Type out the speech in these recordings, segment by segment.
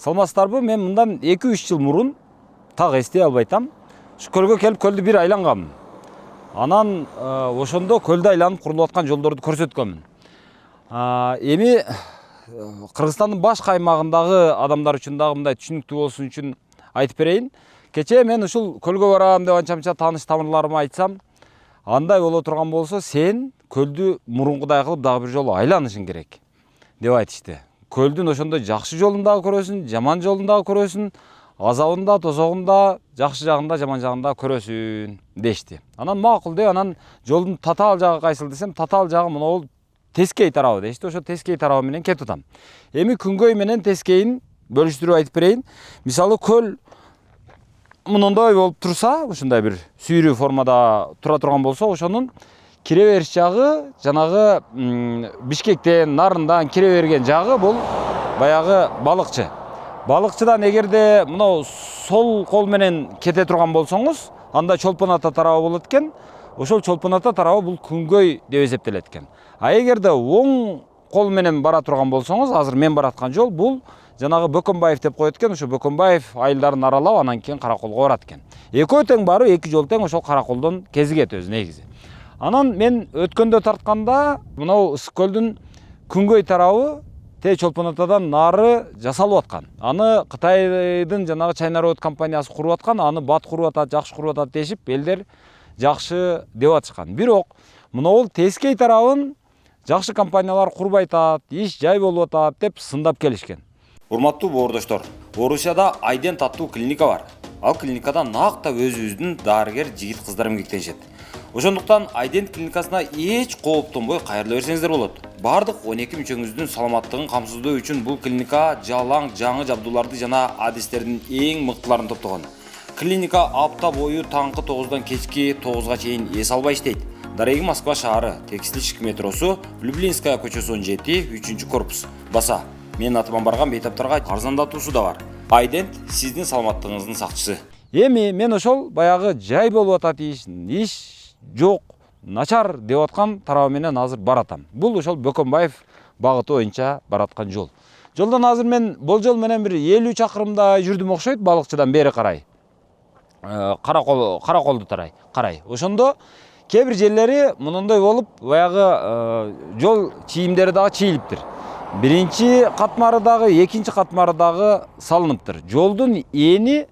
Салмастарбы, мен мындан 2-3 жыл мурун так эстей албайтам. Ушу көлгө келип көлдү бир айлангам. Анан ошондо көлдү айланып курулуп аткан жолдорду көрсөткөмүн. Эми Кыргызстандын башка аймагындагы адамдар үчүн дагы мындай түшүнүктүү болсун үчүн айтып берейин. Кечээ мен ушул көлгө барам деп анча-мынча тааныш тамырларыма айтсам, андай боло турган болсо, сен көлдү мурункудай кылып дагы бир жолу айланышың керек деп айтышты. Көлдүн ошондой жакшы жолун дагы көрөсүн, жаман жолун дагы көрөсүн, азабында, тозогунда, жакшы жагында, жаман жагында көрөсүн дешти. Анан макул деп, анан жолдун татаал жагы кайсыл десем, татаал жагы мына Тескей тарабы дешти. Ошо Тескей тарабы менен кетип атам. Эми Күнгөй менен Тескейин бөлүштүрүп айтып берейин. Мисалы, көл мындай болуп турса, ушундай бир сүйрүү формада тура турган болсо, ошонун кире бериш жагы жанагы Бишкектен, Нарындан кире берген жагы бул баягы балыкчы. Балыкчыдан эгерде мына сол кол менен кете турган болсоңуз, анда Чолпон ата тарабы болот экен. Ошол Чолпон ата тарабы бул Күнгөй деп эсептелет экен. А эгерде оң кол менен бара турган болсоңуз, азыр мен бараткан жол бул жанагы Бөкөнбаев деп коет экен. Ошо Бөкөнбаев айылдарын аралап, анан кийин Караколго барат экен. Экөө тең барып, эки жол тең ошол Караколдон кезигет өзү негизи. Анан мен өткөндө тартканда, мынау Ысык көлдүн Күнгөй тарабы те Чолпон атадан нары жасалып аткан. Аны Кытайдын жанагы China Road компаниясы куруп аткан, аны бат куруп атат, жакшы куруп атат дешип, элдер жакшы деп атышкан. Бирок мынау Тескей тарабын жакшы компаниялар курбай атат, иш жай болуп атат деп сындап келишкен. Урматтуу боордоштор, Орусияда Айдент аттуу клиника бар. Ал клиникада накта өзүбүздүн дарыгер жигит кыздар эмгектенишет. Ошондуктан Айдент клиникасына эч кооптонбой кайрыла берсеңиздер болот. Бардык 12 мүчөңүздүн саламаттыгын камсыздоо үчүн бул клиника жалаң жаңы жабдууларды жана адистердин эң мыктыларын топтогон. Клиника апта бою таңкы 9-дан кечки 9-га чейин эс албай иштейт. Дареги Москва шаары, Текстильщик метросу, Люблинская көчөсү 17, 3 корпус. Баса, менин атыман барган бейтаптарга арзандатуусу да бар. Айдент сиздин саламаттыгыңыздын сакчысы. Эми мен ошол баягы жай болуп атат иш жок, начар деп аткан тарабы менен азыр баратам. Бул ошол Бөкөнбаев багыты боюнча бараткан жол. Жолдон азыр мен болжол менен бир 50 чакырымдай жүрдүм окшойт, балыкчыдан бери карай. Караколду карай. Ошондо кээ бир жерлери мындай болуп, баягы жол чийимдери дагы чийилиптир. Биринчи катмары дагы, экинчи катмары дагы салыныптыр. Жолдун эни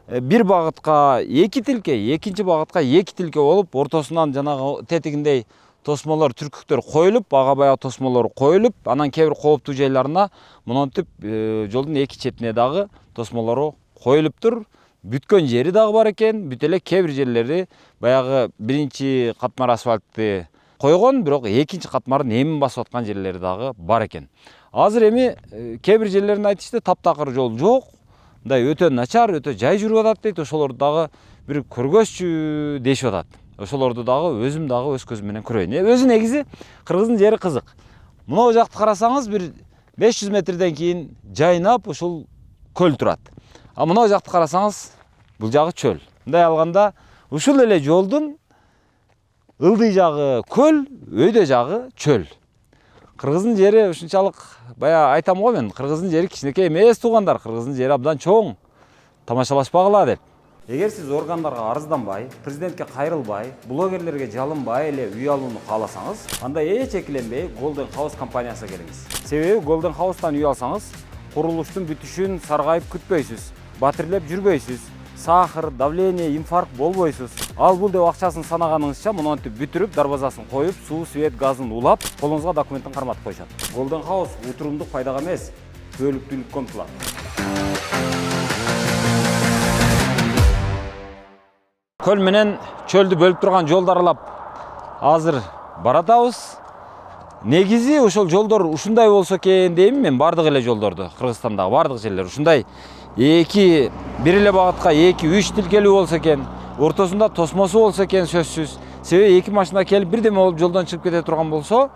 бир багытка 2 тилке, экинчи багытка 2 тилке болуп, ортосунан жанагы тетигиндей тосмолор, түркүктөр коюлуп, ага баягы тосмолор коюлуп, анан кээ бир кооптуу жайларына монтип жолдун эки четине дагы тосмолору коюлуптур. Бүткөн жери дагы бар экен, бүт эле кээ бир жерлери баягы биринчи катмар асфальтты койгон, бирок экинчи катмардын эмин басып аткан жерлери дагы бар экен. Азыр эми кээ бир жерлерин айтышты, таптакыр жол жок, мындай өтө начар, өтө жай жүрүп атат дейт. Ошолорду дагы бир көргөзчү дешип атат. Ошолорду дагы өзүм дагы өз көзүм менен көрөйүн. Өзү негизи Кыргыздын жери кызык. Мына жакты карасаңыз, бир 500 метрден кийин жайнап ушул көл турат. А мына жакты карасаңыз, бул жагы чөл. Мындай алганда, ушул эле жолдун ылдый жагы көл, өйдө жагы чөл. Кыргыздын жери ушунчалык, бая айтам го мен, Кыргыздын жери кичинекей эмес туугандар, Кыргыздын жери абдан чоң. Тамашалашпагыла деп. Эгер сиз органдарга арызданбай, президентке кайрылбай, блогерлерге жалынбай эле үй алууну кааласаңыз, анда эч экиленбей Golden House компаниясына келиңиз. Себеби Golden House'тан үй алсаңыз, курулуштун бүтүшүн саргайып күтпөйсүз, батирлеп жүрбөйсүз, сахар, давление, инфаркт болбойсуз. Ал бул деп акчасын санаганыңызча монтип бүтүрүп, дарбазасын коюп, суу, свет, газын улап, колуңузга документтин карматып коюшат. Golden House утурумдук пайдага эмес, түбөлүктүүлүккө умтулат. Көл менен чөлдү бөлүп турган жолду аралап азыр баратабыз. Негизи ошол жолдор ушундай болсо экен дейм мен, бардык эле жолдорду, Кыргызстандагы бардык жерлер ушундай бир эле багытка 2-3 тилкелүү болсо экен, ортосунда тосмосу болсо экен сөзсүз. Себеби эки машина келип бирдеме болуп жолдон чыгып кете турган болсо,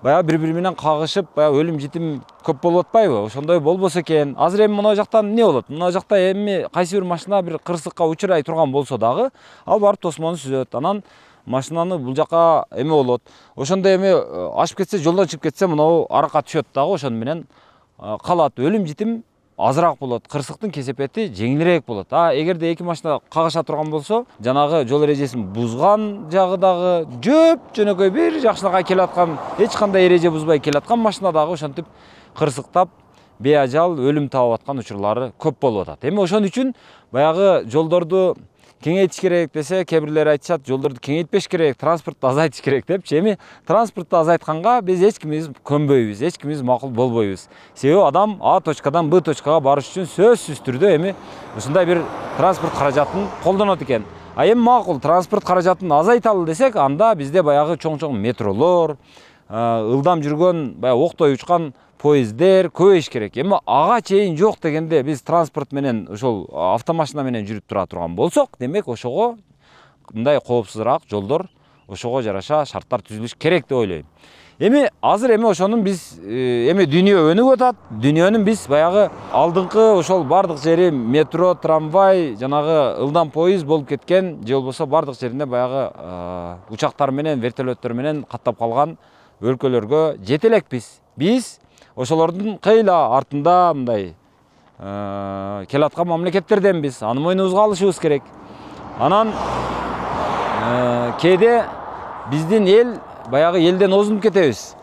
баягы бири-бири менен кагышып, баягы өлүм житим көп болуп атпайбы? Ошондой болбосо экен. Азыр эми мына жактан эмне болот? Мына жакта эми кайсы бир машина бир кырсыкка учурай турган болсо дагы, ал барып тосмону сүзөт. Анан машинаны бул жака эме болот. Ошондо эми ашып кетсе, жолдон чыгып кетсе, мынау аракка түшөт дагы, ошону менен калат. Өлүм житим азыраак болот, кырсыктын кесепети жеңилирээк болот. Эгерде эки машина кагаша турган болсо, жанагы жол эрежесин бузган жагы дагы жөнөкөй бир жакшылыкка келаткан, эч кандай эреже бузбай келаткан машина дагы ошентип кырсыктап беажал өлүм таап аткан учурлары көп болуп атат. Эми ошон үчүн баягы жолдорду кеңейтиш керек десе, кээ бирлер айтышат, жолдорду кеңейтпеш керек, транспортту азайтыш керек депчи. Эми транспортту азайтканга биз эч кимибиз көнбөйбүз, эч кимибиз макул болбойбуз. Себеби адам А точкадан Б точкага барыш үчүн сөзсүз түрдө эми ушундай бир транспорт каражатын колдонот экен. Эми макул транспорт каражатын азайталы десек, анда бизде баягы чоң метролор, ылдам жүргөн, баягы октой учкан поезддер көбөйүш керек. Эми ага чейин жок дегенде биз транспорт менен ошол автомашина менен жүрүп тура турган болсок, демек ошого мындай коопсузураак жолдор, ошого жараша шарттар түзүлүш керек деп ойлойм. Эми азыр ошонун биз эми дүйнө өнүгүп атат. Дүйнөнүн биз баягы алдыңкы ошол бардык жери метро, трамвай, жанагы ылдам поезд болуп кеткен, же болбосо бардык жерине баягы учактар менен, вертолеттор менен каттап калган өлкөлөргө жете элекпиз. Биз ошолордун кыйла артында мындай келаткан мамлекеттерденбиз. Аны мойнубузга алышыбыз керек. Анан кээде биздин эл баягы элден озунуп кетебиз.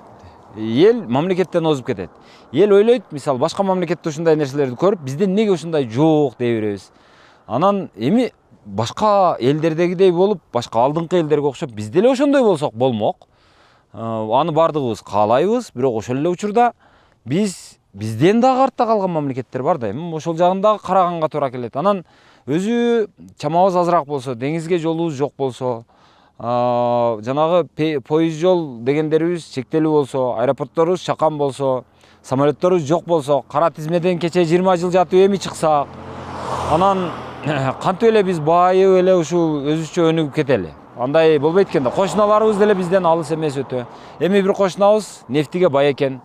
Эл мамлекеттен озуп кетет. Эл ойлойт, мисалы башка мамлекетте ушундай нерселерди көрүп, бізде неге ушундай жок дей беребиз. Анан эми башка элдердегидей болуп, башка алдыңкы элдерге окшоп биз деле ошондой болсок болмок. Аны бардыгыбыз каалайбыз, бирок ошол эле учурда бизден дагы артта калган мамлекеттер бар да, эми ошол жагын дагы караганга туура келет. Анан өзү чамабыз азыраак болсо, деңизге жолубуз жок болсо, жанагы поезд жол дегендерибиз чектелүү болсо, аэропортторубуз чакан болсо, самолетторубуз жок болсо, кара тизмеден кече 20 жыл жатып эми чыксак, анан кантип эле биз байып эле ушул өзүбүзчө өнүгүп кетели. Андай болбойт экен да. Кошуналарыбыз деле бизден алыс эмес өтө. Эми бир кошунабыз нефтиге бай экен.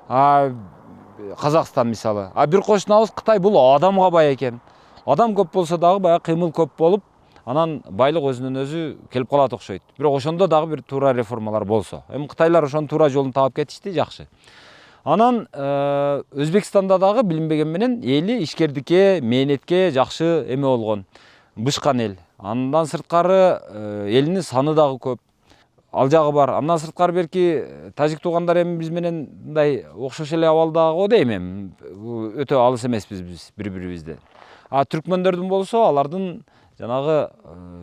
Казакстан мисалы. Бир кошунабыз Кытай, бул адамга бай экен. Адам көп болсо дагы баягы кыймыл көп болуп, анан байлык өзүнөн өзү келип калат окшойт. Бирок ошондо дагы бир туура реформалар болсо. Эми Кытайлар ошонун туура жолун таап кетишти, жакшы. Анан Өзбекстанда дагы билинбеген менен эли ишкердикке, мээнетке жакшы эме болгон. Бышкан эл. Андан сырткары элинин саны дагы көп. Ал жагы бар. Андан сырткары берки тажик туугандар эми биз менен мындай окшош эле абалдагы дейм эми. Өтө алыс эмеспиз биз бири-бирибизден. Түркмөндөрдүн болсо, алардын жанагы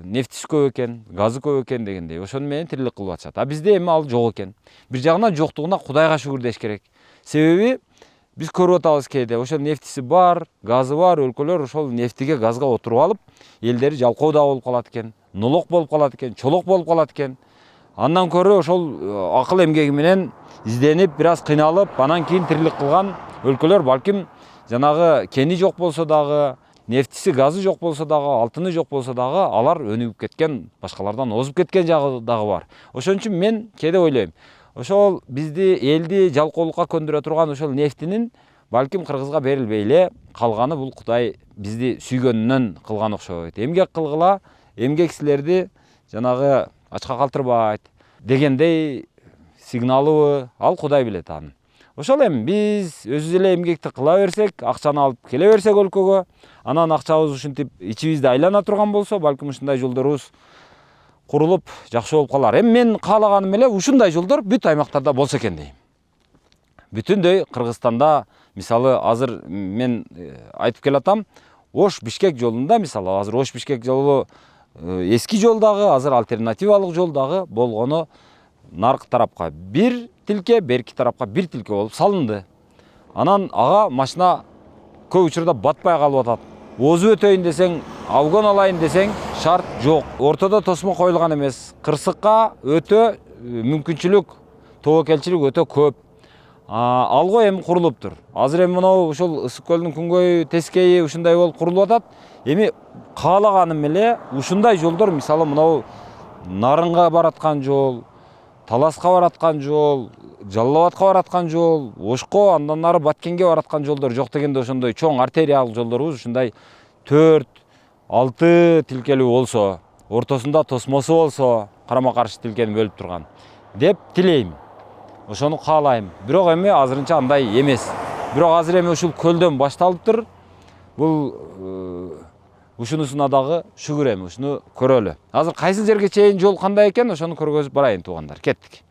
нефтиси көп экен, газы көп экен дегендей. Ошону менен тирилик кылып атышат. Бизде эми ал жок экен. Бир жагынан жоктугуна Кудайга шүгүр деш керек. Себеби биз көрүп атабыз кээде, ошол нефтиси бар, газы бар өлкөлөр ошол нефтиге, газга отуруп алып, элдери жалкоодо болуп калат экен, noloк болуп калат экен, чолок болуп калат экен. Андан көрө ошол акыл эмгеги менен изденип, бир аз кыйналып, анан кийин тирилик кылган өлкөлөр балким жанагы кени жок болсо дагы, нефтиси, газы жок болсо дагы, алтыны жок болсо дагы, алар өнүгүп кеткен, башкалардан озуп кеткен жагы дагы бар. Ошон үчүн мен кээде ойлойм, ошол бизди элди жалкоолукка көндүрө турган ошол нефтинин балким Кыргызга берилбей эле калганы бул Кудай бизди сүйгөнүнөн кылган окшойт. Эмгек кылгыла, эмгек силерди жанагы ачка калтырбайт дегендей сигналыбы, ал Кудай билет аны. Ошол эми биз өзүбүз эле эмгекти кыла берсек, акчаны алып келе берсек өлкөгө, анан акчабыз ушинтип ичибизде айлана турган болсо, балким ушундай жолдорубуз курулуп жакшы болуп калар. Эми мен каалаганым эле ушундай жолдор бүт аймактарда болсо экен дейм. Бүтүндөй Кыргызстанда, мисалы азыр мен айтып келатам, Ош-Бишкек жолунда, мисалы азыр Ош-Бишкек жолу эски жол дагы, азыр альтернативалык жол дагы болгону наркы тарапка бир тилке, берки тарапка бир тилке болуп салынды. Анан ага машина көп учурда батпай калып атат. Озуп өтөйүн десең, алгон алайын десең, шарт жок. Ортодо тосмо коюлган эмес. Кырсыкка өтө мүмкүнчүлүк, тобокелчилик өтө көп. Алго эми курулуптур. Азыр эми мынау ушул Ысык көлдүн күнгөйү, тескейи ушундай болуп курулуп атат. Эми каалаганым эле ушундай жолдор, мисалы мынау Нарынга бараткан жол, Таласка бараткан жол, Жалал Абадка бараткан жол, Ошко, андан ары Баткенге бараткан жолдор жок дегенде ошондой чоң артериялык жолдорубуз ушундай 4-6 тилкелүү болсо, ортосунда тосмосу болсо, карама-каршы тилкени бөлүп турган деп тилейм. Ошону каалайм. Бирок эми азырынча андай эмес. бирок азыр эми ушул көлдөн башталыптыр. Бул ушунусуна дагы шүгүр, эми ушуну көрөлү. Азыр кайсы жерге чейин жол кандай экен, ошону көргөзүп барайын туугандар. Кеттик.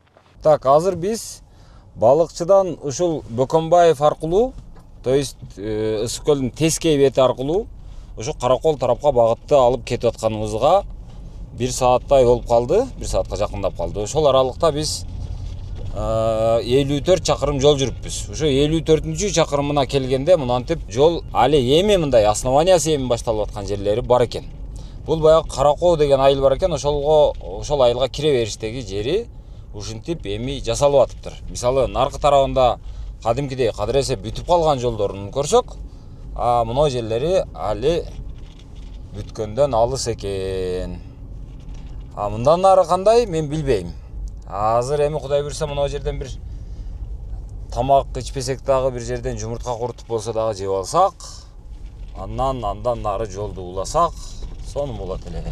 Так, азыр биз балыкчыдан ушул Бөкөнбаев аркылуу, то есть Ысык көлдүн Тескей бети аркылуу ушу Каракол тарапка багытты алып кетип атканыбызга 1 сааттай болуп калды, 1 саатка жакындап калды. Ошол аралыкта биз 54 чакырым жол жүрүппүз. Ошо 54-чү чакырымына келгенде мынантип жол али эми мындай основаниясы эми башталып аткан жерлери бар экен. Бул баягы Каракоо деген айыл бар экен, ошол айылга кире бериштеги жери ушинтип эми жасалып атыптыр. Мисалы, наркы тарабында кадимкидей кадыресе бүтүп калган жолдорун көрсөк, мына жерлери али бүткөндөн алыс экен. Мындан нары кандай мен билбейм. Азыр эми Кудай буйрса мына жерден бир тамак ичпесек дагы, бир жерден жумуртка курутуп болсо дагы жеп алсак, андан нары жолду уласак, сонун болот эле.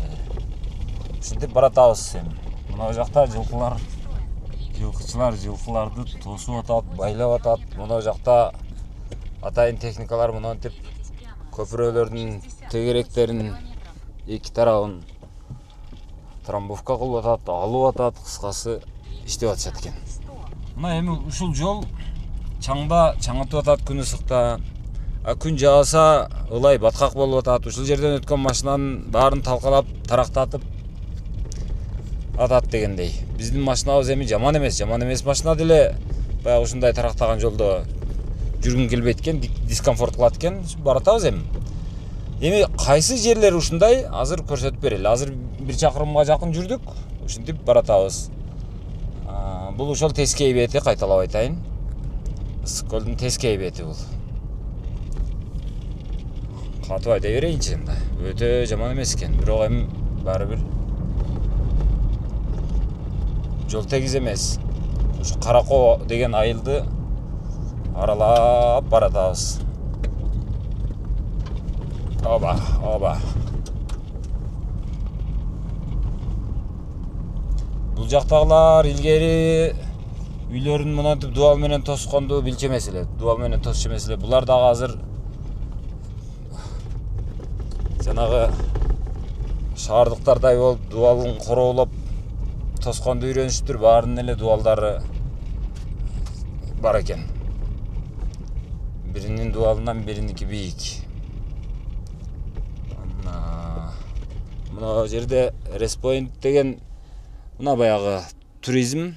Ушинтип баратабыз эми. Мына жакта жылкычылар жылкыларды тосуп атат, байлап атат. Мына жакта атайын техникалар мынантип көпүрөлөрдүн тегеректерин эки тарабын трамбовка кылып атат, алып атат, кыскасы иштеп атышат экен. Мына эми ушул жол чаңытып атат күн ысыкта. Күн жааса ылай баткак болуп атат. Ушул жерден өткөн машинанын баарын талкалап, тарактатып атат дегендей. Биздин машинабыз эми жаман эмес машина деле. Баягы ушундай тарактаган жолдо жүргүн келбейт экен, дискомфорт кылат экен. Баратабыз эми. Эми кайсы жерлер ушундай, азыр көрсөтүп берели. Азыр 1 чакырымга жакын жүрдүк, ушинтип баратабыз. Бул ошол Тескей бети, кайталап айтайын. Ысык көлдүн Тескей бети бул. Катып айдай берейинчи мында. Өтө жаман эмес экен, бирок эми баары бир жол тегиз эмес. Ушу Каракоо деген айылды аралап баратабыз. Оба. Бул жактагылар илгери үйлөрүн мынантип дубал менен тосконду билчү эмес эле. Булар дагы азыр жанагы шаардыктардай болуп дубалын короолоп тосконду үйрөнүштүр. Баарынын эле дубалдары бар экен. Биринин дубалынан бириники бийик. Мына жерде Респоинт деген мына баягы туризм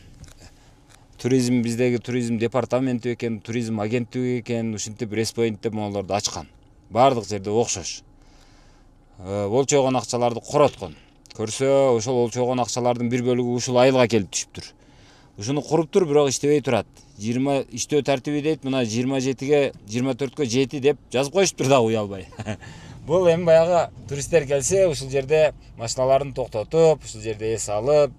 биздеги туризм департаменти экен, туризм агенттиги экен, ушинтип Респоинт деп моуларды ачкан. Бардык жерде окшош. Олчогон акчаларды короткон. Көрсө, ошол олчогон акчалардын бир бөлүгү ушул айылга келип түшүптүр. Ушуну куруптур, бирок иштебей турат. 20 иштөө тартиби дейт, мына 27-ге 24-кө 7 деп жазып коюштур да уялбай. Бул эми баягы туристтер келсе, ушул жерде машиналарын токтотуп, ушул жерде эс алып,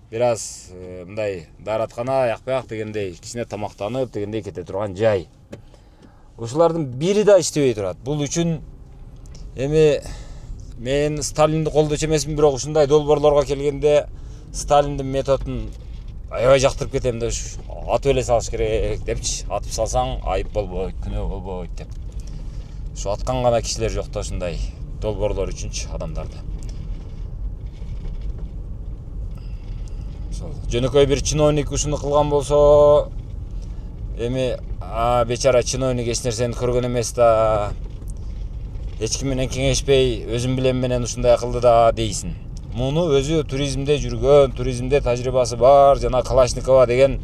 бир аз мындай даараткана, аяк-баяк дегендей, кичине тамактанып дегендей кете турган жай. Ушулардын бири да иштебей турат. Бул үчүн эми мен Сталинди колдочу эмесмин, бирок ушундай долбоорлорго келгенде Сталиндин методун аябай жактырып кетем да, атып эле салыш керек депчи. Атып салсаң айып болбойт, күнөө болбойт деп. Ушу аткан гана кишилер жок да ушундай долбоорлор үчүнчү адамдарды. Жөнөкөй бир чиновник ушуну кылган болсо, эми бечара чиновник эч нерсени көргөн эмес да, эч ким менен кеңешпей, өзүм билем менен ушундай кылды да дейсин. Муну өзү туризмде жүргөн, туризмде тажрыйбасы бар, жана Калашникова деген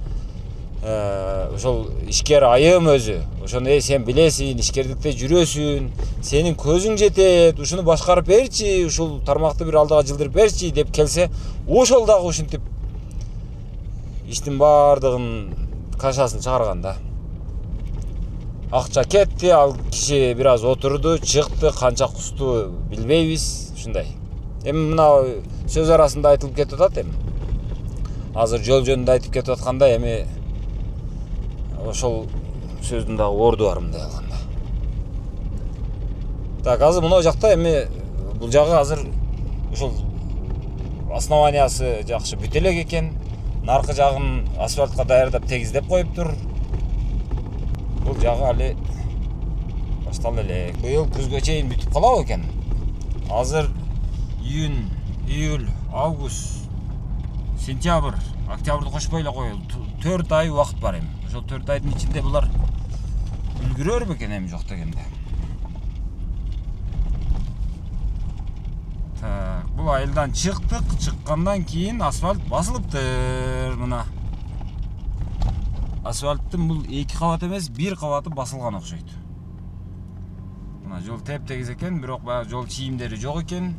ошол ишкер айым өзү. Ошону сен билесиң, ишкердикте жүрөсүң, сенин көзүң жетет, ушуну башкарып берчи, ушул тармакты бир алдыга жылдырып берчи деп келсе, ошол дагы ушинтип иштин баардыгын кашасын чыгарган да. Акча кетти, ал киши бир аз отурду, чыкты, канча кусту билбейбиз, ушундай. Эми мына сөз арасында айтылып кетип атат эми. Азыр жол жөнүндө айтып кетип атканда эми ошол сөздүн дагы орду бар мындай алганда. Так, азыр мына жакта эми бул жагы азыр ушул основаниясы жакшы бүтө элек экен. Наркы жагын асфальтка даярдап тегиздеп коюптур. Бул жагы али башталды эле. Быйыл күзгө чейин бүтүп калабы экен. Азыр июнь, июль, август, сентябрь, октябрды кошпой эле коелу. 4 ай убакыт бар эми. Ошол 4 айдын ичинде булар үлгүрөр бекен эми жок дегенде. Так, бул айылдан чыктык. Чыккандан кийин асфальт басылыптыр мына. Асфальттын бул 2 кабат эмес, 1 кабаты басылган окшойт. Мына жол теп-тегиз экен, бирок баягы жол чийимдери жок экен.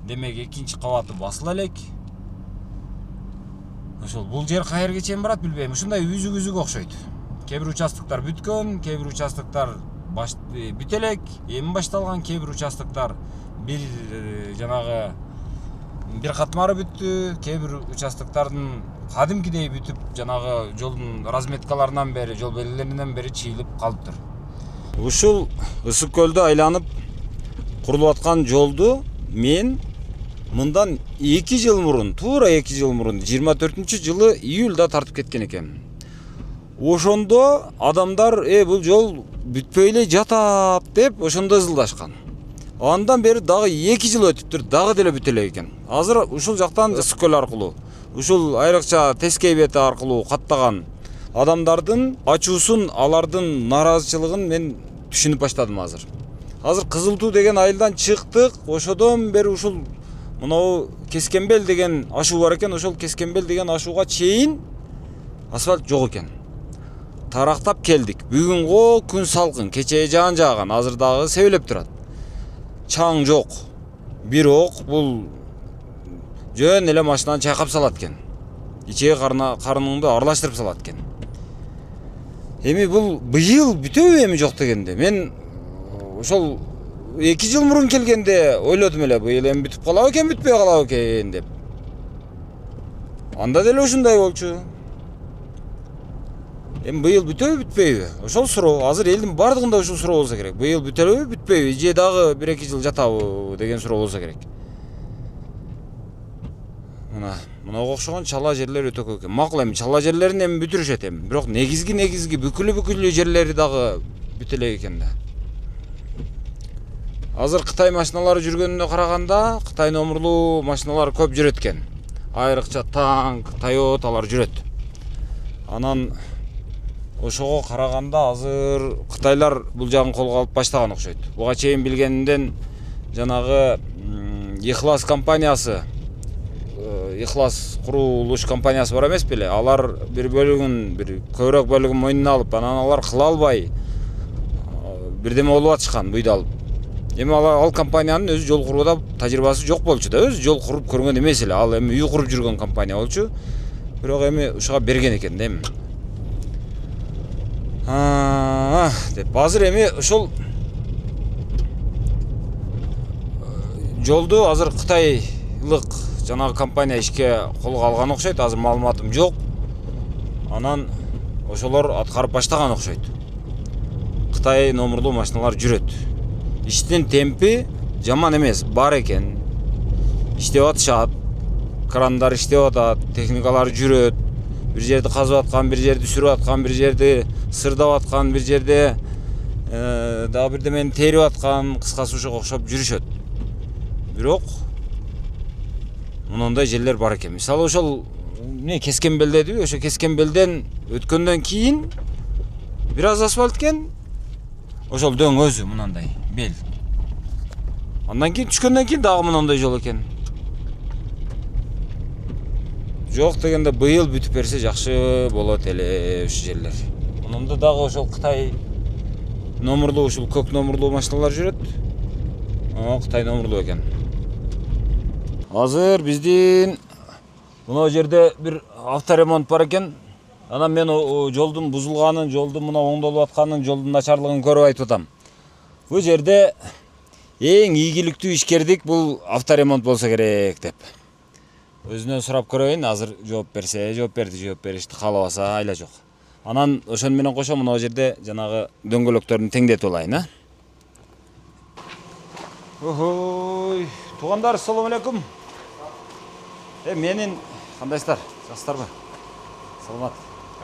Демек 2-чи кабаты басыла элек. Ошол бул жер каерге чейин барат билбейм. Ушундай үзүк-үзүк окшойт. Кээ бир участоктор бүткөн, кээ бир участоктор бүт элек, эми башталган, кээ бир участоктор бир жанагы бир катмары бүттү, кээ бир участоктордун кадимкидей бүтүп, жанагы жолдун разметкаларынан бери, жол белгилеринен бери чийилип калыптыр. Ушул Ысык көлдү айланып курулуп аткан жолду мен мындан 2 жыл мурун, туура 2 жыл мурун, 24-жылы июлда тартып кеткен экен. Ошондо адамдар, бул жол бүтпөй эле жатат деп ошондо ызылдашкан. Андан бери дагы 2 жыл өтүптүр, дагы деле бүтө элек экен. Азыр ушул жактан Ысык көл аркылуу, ушул айрыкча Тескей бети аркылуу каттаган адамдардын ачуусун, алардын нааразычылыгын мен түшүнүп баштадым азыр. Азыр Кызыл Туу деген айылдан чыктык, ошодон бери ушул мынау Кескенбел деген ашуу бар экен, ошол Кескенбел деген ашууга чейин асфальт жок экен. Тарактап келдик. Бүгүнгө күн салкын, кечээ жаан жааган, азыр дагы себелеп турат. Чаң жок. Бирок бул жөн эле машинаны чайкап салат экен. Ичеги карыныңды аралаштырып салат экен. Эми бул быйыл бүтөбү эми жок дегенде. Мен ошол 2 жыл мурун келгенде ойлодум эле, быйыл эми бүтүп калабы экен, бүтпөй калабы экен деп. Анда деле ушундай болчу. Эми быйыл бүтөбү, бүтпөйбү? Ошол суроо. Азыр элдин бардыгында ушул суроо болсо керек. Быйыл бүтөлөбү, бүтпөйбү? Же дагы 1-2 жыл жатабы деген суроо болсо керек. Мынага окшогон чала жерлер өтө көп экен. Макул эми чала жерлерин эми бүтүрүшөт эми. Бирок негизги бүкүлү жерлери дагы бүтө элек экен да. Азыр Кытай машиналары жүргөнүнө караганда, Кытай номурлуу машиналар көп жүрөт экен. Айрыкча танк, Toyotалар жүрөт. Анан ошого караганда азыр Кытайлар бул жагын колго алып баштаган окшойт. Буга чейин билгенинден жанагы Ихлас компаниясы, Ихлас курулуш компаниясы бар эмес беле? Алар бир көбүрөөк бөлүгүн мойнуна алып, анан алар кыла албай бирдеме болуп атышкан буйда алып. Эми ал компаниянын өзү жол курууда тажрыйбасы жок болчу да, өзү жол куруп көргөн эмес эле. Ал эми үй куруп жүргөн компания болчу. Бирок эми ушуга берген экен да эми. Деп азыр эми ошол жолду азыр кытайлык жанагы компания ишке колго алган окшойт. Азыр маалыматым жок. Анан ошолор аткарып баштаган окшойт. Кытай номурлуу машиналар жүрөт. Иштин темпи жаман эмес, бар экен. Иштеп атышат. Крандар иштеп атат, техникалар жүрөт. Бир жерди казып аткан, бир жерди сүрүп аткан, бир жерди сырдап аткан, бир жерде дагы бирдемени терип аткан, кыскасы ушуга окшоп жүрүшөт. Бирок мындай жерлер бар экен. Мисалы ошол Кескенбел дедиби, ошо Кескенбелден өткөндөн кийин бир аз асфальт экен. Ошол дөң өзү мындай бел. Андан кийин түшкөндөн кийин дагы мындай жол экен. Жок дегенде быйыл бүтүп берсе жакшы болот эле ушу жерлер. Мында дагы ошол Кытай номурлуу, ушул көк номурлуу машиналар жүрөт. Кытай номурлуу экен. Азыр биздин мына жерде бир авторемонт бар экен. Анан мен жолдун бузулганын, жолдун мына оңдолуп атканын, жолдун начарлыгын көрүп айтып атам. Бул жерде эң ийгиликтүү ишкердик бул авторемонт болсо керек деп. Өзүнөн сурап көрөйүн, азыр жооп берсе, жооп берди, жооп беришти, каалабаса айла жок. Анан ошон менен кошо мына жерде жанагы дөңгөлөктөрүн теңдетип алайын, Ой, туугандар, ассаламу алейкум. Менин кандайсыздар? Жакшысыздарбы? Саламат.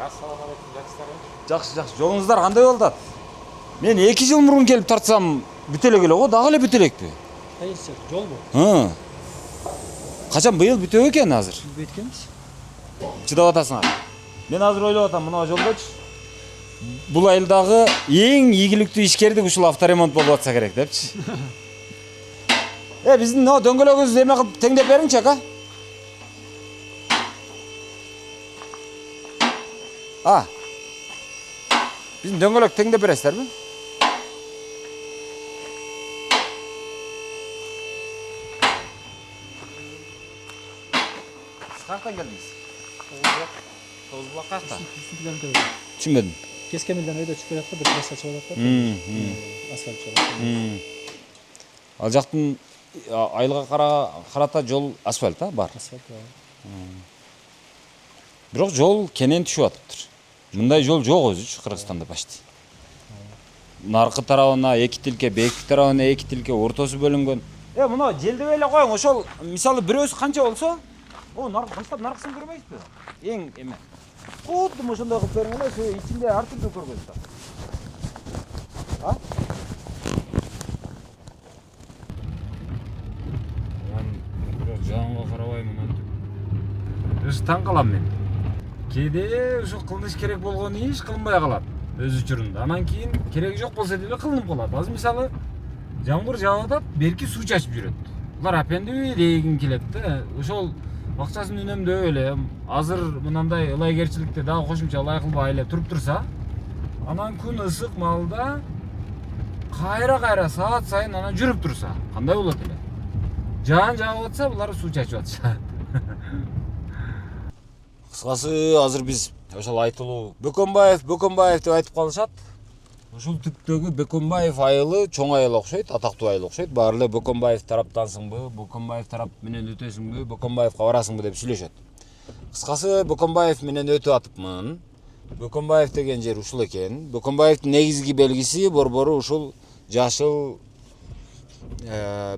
Assalamu alaikum, жақсылар. Жакшы. Жолуңуздар кандай болуп атат? Мен 2 жыл мурун келип тартсам бүтө эле го, дагы эле бүтө элекпи? Кайсы жол бу? Качан быйыл бүтөбү экен азыр? Бүткенбиз. Чыдап атасыңар. Мен азыр ойлоп атам, мына жолдочу. Бул айылдагы эң ийгиликтүү ишкердик ушул авторемонт болуп атса керек депчи. Биздин дөңгөлөгүбүздү эме кылып теңдеп бериңчи, ака. Биздин дөңгөлөк теңдеп бересиздерби? Каяктан келдиңиз? Тоғызбұлақ қаяқта? Түшүнбөдүм. Кескемелден өйдө чыгып келат да, бир асфальт чыгып атат да. Асфальт чыгып. Ал жактын айылга карата жол асфальт бар. Асфальт бар. Бирок жол кенен түшүп атыптыр. Мындай жол жок өзүчү Кыргызстанда почти. Наркы тарабына 2 тилке, бейки тарабына 2 тилке, ортосу бөлүнгөн. Мына желдебей эле коюң, ошол мисалы бирөөсү канча болсо, баштап наркысын көрбөйсүзбү? Эң эме. Кудум ошондой кылып бериң эле, ошо ичинде ар түрдүү көргөзүп атат. Бирок жаганга карабайм мынтип. Өзү таң калам мен. Кээде ушул кылыныш керек болгон иш кылынбай калат өз учурунда. Анан кийин кереги жок болсо деле кылынып калат. Азыр мисалы жамгыр жаап атат, берки суу чачып жүрөт. Булар апендиби дегим келет да. Ошол акчасын үнөмдөп эле азыр мынандай ылайгерчиликте дагы кошумча ылай кылбай эле туруп турса, анан күн ысык маалда кайра саат сайын анан жүрүп турса, кандай болот эле? Жаан жаап атса, булар суу чачып атышат. Кыскасы азыр биз ошол айтылуу Бөкөнбаев деп айтып калышат. Ушул түптөгү Бөкөнбаев айылы чоң айыл окшойт, атактуу айыл окшойт. Баары эле Бөкөнбаев тараптансыңбы, Бөкөнбаев тарап менен өтөсүңбү, Бөкөнбаевка барасыңбы деп сүйлөшөт. Кыскасы Бөкөнбаев менен өтүп атыпмын. Бөкөнбаев деген жер ушул экен. Бөкөнбаевдин негизги белгиси борбору ушул жашыл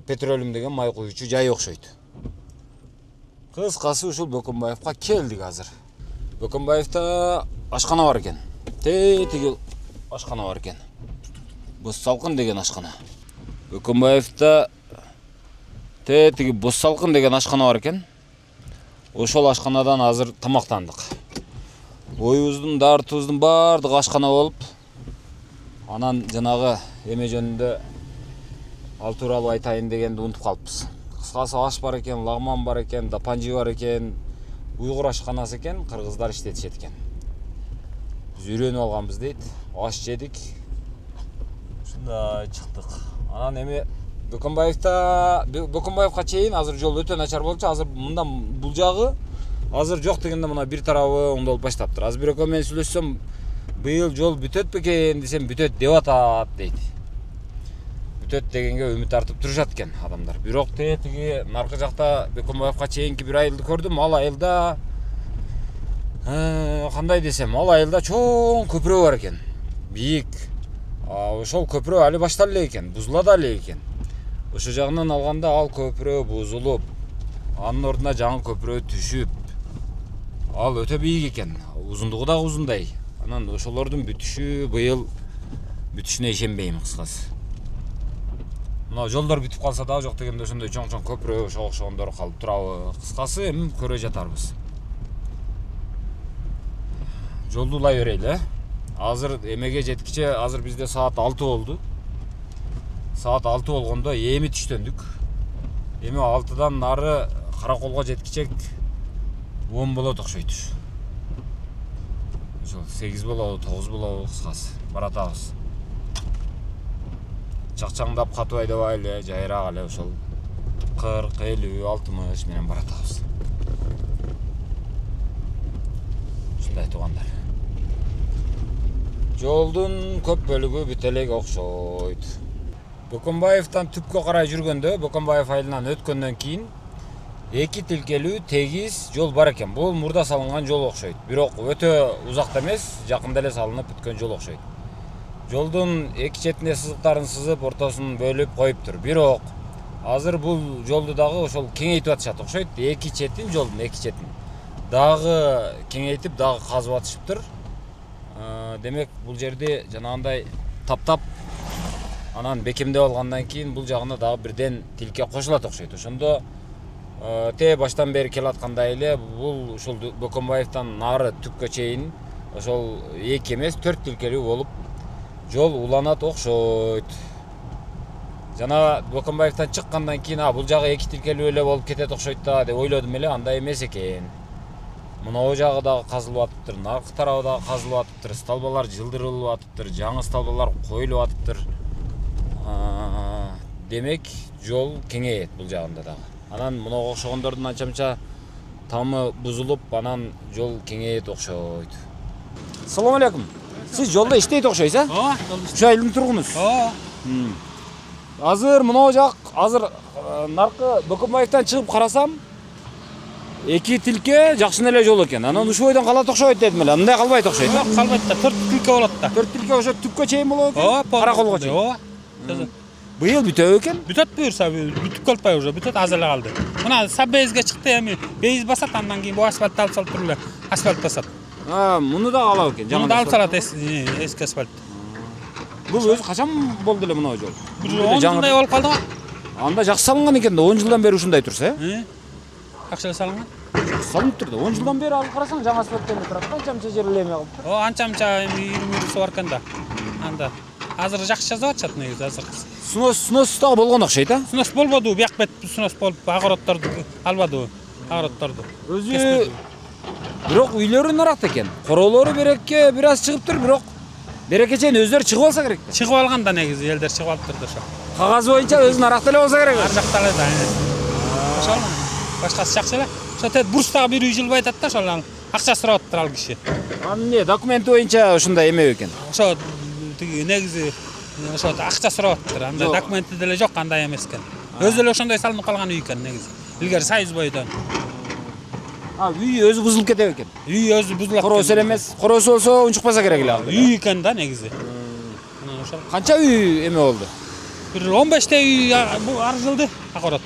петролиум деген май куючу жай окшойт. Кыскасы ушул Бөкөнбаевка келдик азыр. Бөкөнбаевда ашкана бар экен. Тиги ашкана бар экен. Боз салкын деген ашкана. Бөкөнбаевда тиги боз салкын деген ашкана бар экен. Ошол ашканадан азыр тамактандык. Оюбуздун, дартыбыздын баардыгы ашкана болуп, анан жанагы эме жөнүндө ал тууралуу айтайын дегенди унутуп калыппыз. Кыскасы аш бар экен, лагман бар экен, дапанжи бар экен, уйгур ашканасы экен, кыргыздар иштетишет экен. Биз үйрөнүп алганбыз дейт. Аш жедик. Ушундай чыктык. Анан эми Бөкөнбаевка чейин азыр жол өтө начар болчу. Азыр мындан бул жагы азыр жок дегенде мына бир тарабы оңдолуп баштаптыр. Азыр бир экөө менен сүйлөшсөм, быйыл жол бүтөт бекен десем, бүтөт деп атат дейт. Бүтөт дегенге үмүт артып турушат экен адамдар. Бирок тиги наркы жакта Бөкөнбаевка чейинки бир айылды көрдүм. Ал айылда кандай десем, ал айылда чоң көпүрө бар экен. Бийик. Ошол көпүрө али башталып эле экен, бузула да эле экен. Ошо жагынан алганда ал көпүрө бузулуп, анын ордуна жаңы көпүрө түшүп, ал өтө бийик экен. Узундугу дагы узундай. Анан ошолордун бүтүшү быйыл бүтүшүнө ишенбейм кыскасы. Мына жолдор бүтүп калса дагы жок дегенде ошондой чоң көпүрө ошого окшогондор калып турабы. Кыскасы эми көрө жатарбыз. Жолду улай берели. Азыр эмеге жеткиче азыр бизде саат 6 болду. Саат 6 болгондо эми түштөндүк. Эми 6-дан нары Караколго жеткиче 10 болот окшойт. Ошол 8 болобу, 9 болобу кыскасы баратабыз. Чакчаңдап катуу айдабай эле, жайраак эле ошол 40, 50, 60 менен баратабыз. Ушундай туугандар. Жолдун көп бөлүгү бүтө элек окшойт. Бөкөнбаевден түпкө карай жүргөндө, Бөкөнбаев айылынан өткөндөн кийин 2 тилкелүү тегиз жол бар экен. Бул мурда салынган жол окшойт. Бирок өтө узакта эмес, жакында эле салынып бүткөн жол окшойт. Жолдун эки четине сызыктарын сызып, ортосун бөлүп коюптур. Бирок азыр бул жолду дагы ошол кеңейтип атышат окшойт. Эки четин жолдун, эки четин. дагы кеңейтип дагы казып атышыптыр. Демек бул жерде жанагындай таптап анан бекемдеп алгандан кийин бул жагына дагы бирден тилке кошулат окшойт. Ошондо те баштан бери келаткандай эле бул ушул Бөкөнбаевден нары түпкө чейин ошол 2 эмес 4 тилкелүү болуп жол уланат окшойт. Жана Бөкөнбаевден чыккандан кийин бул жагы 2 тилкелүү эле болуп кетет окшойт да деп ойлодум эле, андай эмес экен. Мына жагы дагы казылып атыптыр, наркы тарабы дагы казылып атыптыр, столбалар жылдырылып атыптыр, жаңы столбалар коюлуп атыптыр. Демек жол кеңейет бул жагында дагы. Анан мынага окшогондордун анча-мынча тамы бузулуп, анан жол кеңейет окшойт. Assalomu alaykum. Siz жолдо иштейт окшойсуз, Ооба, Ушу айылдын тургунусуз. Ооба. Азыр мына жак, азыр наркы Бөкөнбаевден чыгып карасам, 2 тилке жакшы эле жол экен. Анан ушул бойдон калат окшойт дедим эле. Мындай калбайт окшойт. Жок, калбайт да, 4 тилке болот да. 4 тилке ошо түпкө чейин болот экен. Ооба, Караколго чейин. Ооба. Быйыл бүтөбү экен? Бүтөт буюрса, бүтүп калпай уже, бүтөт аз эле калды. Мына саббейзге чыкты эми, бейз басат, андан кийин бу асфальт алып салып туруп эле асфальт басат. Муну да алабы экен. Муну да алып салат эски асфальт. Бул өзү качан болду эле мына жол? Бир 10 жылдай болуп калды го. Анда жакшы салынган экен да, 10 жылдан бери ушундай турса, Жакшы эле салынган. салынып турду. 10 жылдан бери алып карасаң жаңы асфальт эле турат. Канча жерлеме кылып. Анча-мынча эми 20 бар экен да. Анда азыр жакшы жазып атышат негизи азыр. Снос дагы болгон окшойт, Снос болбоду, бияк бет снос болуп, огороддорду албады, огороддорду. Өзү бирок үйлөрү наракт экен. Короолору берекке бир аз чыгыптыр, бирок берекке чейин өздөрү чыгып алса керек. Чыгып алган да негизи, элдер чыгып алыптыр да ошо. Кагаз боюнча өзү наракт эле болсо керек. Ар жакта эле да. Ошол башкасы жакшы эле. Ошо тет бурстагы бир үй жылбай атат да, ошол акча сурап атыптыр ал киши. Анын эмне документи боюнча ушундай эме экен. Ошо тиги негизи ошо акча сурап атыптыр. Андай документи деле жок, андай эмес экен. Өзү эле ошондой салынып калган үй экен негизи. Илгери Союз бойдон. Үй өзү бузулуп кетеби экен. Үй өзү бузулат. Короосу эле эмес. Короосу болсо унчукпаса керек эле. Үй экен да негизи. Ошол Канча үй эме болду? бир 15 үй арзылды, огород.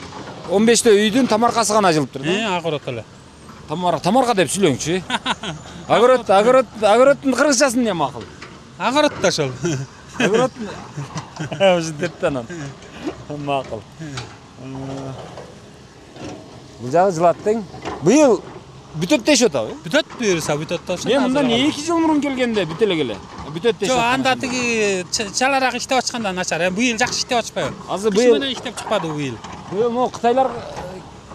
15 үйдүн тамаркасы гана ажылыптыр да. Огород эле. Тамарка деп сүйлөңчү. Огороддун кыргызчасын эмне макул? Огород да ошол. Огород ошентет анан. Макул. Бул жагы жылаттың. Быйыл бүтөт дешип атабы? Бүтөт буюрса, бүтөт да ошо. Мен мындан 2 жыл мурун келгенде бүт эле келе. Бүтөт дешип. Жок, анда тиги чалараак иштеп ачканда начар. Быйыл жакшы иштеп ачпайбы? Азыр Быйыл быйыл менен иштеп чыкпады быйыл. быйыл могу кытайлар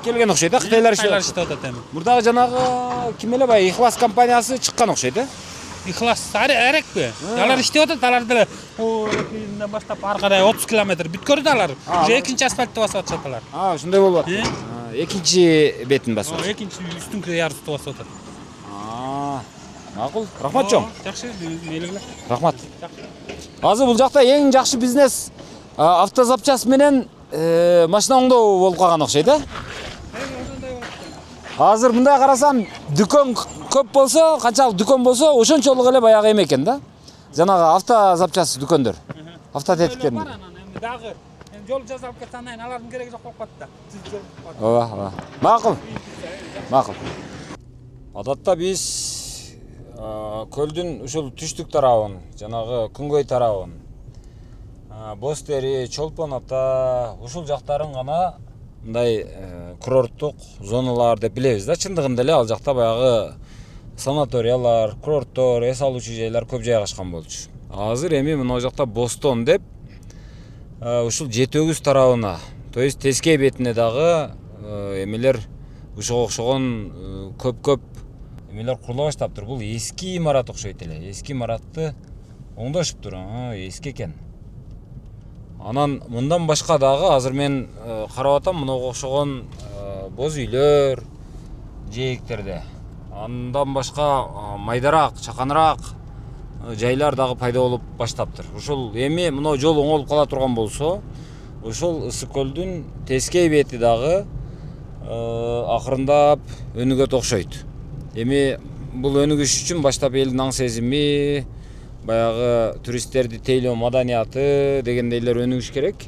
келген окшойт да, кытайлар иштеп атат эми. Мурдагы жанагы ким эле бай Ихлас компаниясы чыккан окшойт да? Ихлас эрекпи? Алар иштеп атат, алар деле кийинден баштап ар карай 30 километр бүткөрдү алар. Уже экинчи асфальтты басып атышат алар. Ошондой болуп атат. Экинчи бетин басып атат. Экинчи үстүңкү ярысты басып атат. Макул. Рахмат чоң. Жакшы, мейли эле. Рахмат. Азыр бул жакта эң жакшы бизнес автозапчасть менен машина оңдоо болуп калган окшойт да? Азыр мындай карасам, дүкөн көп болсо, канчалык дүкөн болсо, ошончолук эле баягы эме экен да. Жанагы автозапчасть дүкөндөр. Автотетиктердин. Эми дагы жол жасалып кетсе андан алардын кереги жок болуп калат да. Ооба. Макул. Адатта биз көлдүн ушул түштүк тарабын, жанагы күнгөй тарабын, Бостери, Чолпон ата, ушул жактарын гана мындай курорттук зоналар деп билебиз да. Чындыгында эле ал жакта баягы санаториялар, курорттор, эс алуучу жайлар көп жайгашкан болчу. Азыр эми мына жакта Бостон деп ушул Жети-Өгүз тарабына, то есть Тескей бетине дагы эмелер ушуга окшогон көп эмелер курула баштаптыр. Бул эски имарат окшойт эле. Эски имаратты оңдошуптур. Эски экен. Анан мындан башка дагы азыр мен карап атам, мынага окшогон боз үйлөр, жээктерде. Андан башка майдараак, чаканыраак жайлар дагы пайда болуп баштаптыр. Ушул эми мына жол оңолуп кала турган болсо, ушул Ысык көлдүн Тескей бети дагы акырындап өнүгөт окшойт. Эми бул өнүгүш үчүн баштап элдин аң сезими, баягы туристтерди тейлөө маданияты дегендейлер өнүгүш керек.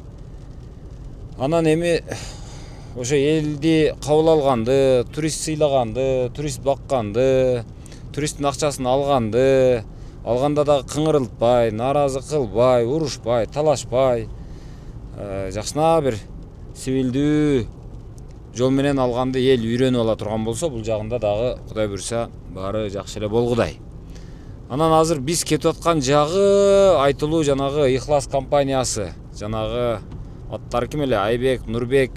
Анан эми ошо элди кабыл алганды, турист сыйлаганды, турист бакканды, туристтин акчасын алганда дагы кыңырылтпай, нааразы кылбай, урушпай, талашпай, жакшына бир сибилдүү жол менен алганды эл үйрөнүп ала турган болсо, бул жагында дагы Кудай буйруса баары жакшы эле болгудай. Анан азыр биз кетип аткан жагы айтылуу жанагы Ихлас компаниясы, жанагы аттары ким эле, Айбек, Нурбек,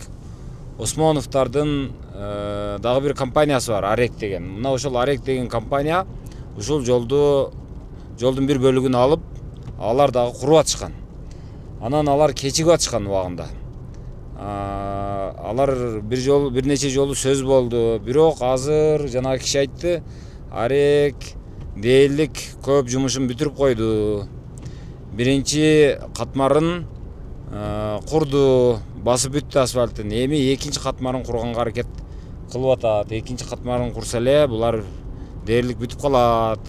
Осмоновдордун дагы бир компаниясы бар, Арек деген. Мына ошол Арек деген компания ушул жолдун бир бөлүгүн алып, алар дагы куруп атышкан. Анан алар кечигип атышкан убагында. Алар бир нече жолу сөз болду, бирок азыр жанагы киши айтты, Арек дээрлик көп жумушун бүтүрүп койду. Биринчи катмарын курду, басып бүттү асфальтын. Эми экинчи катмарын курганга аракет кылып атат. Экинчи катмарын курса эле булар дээрлик бүтүп калат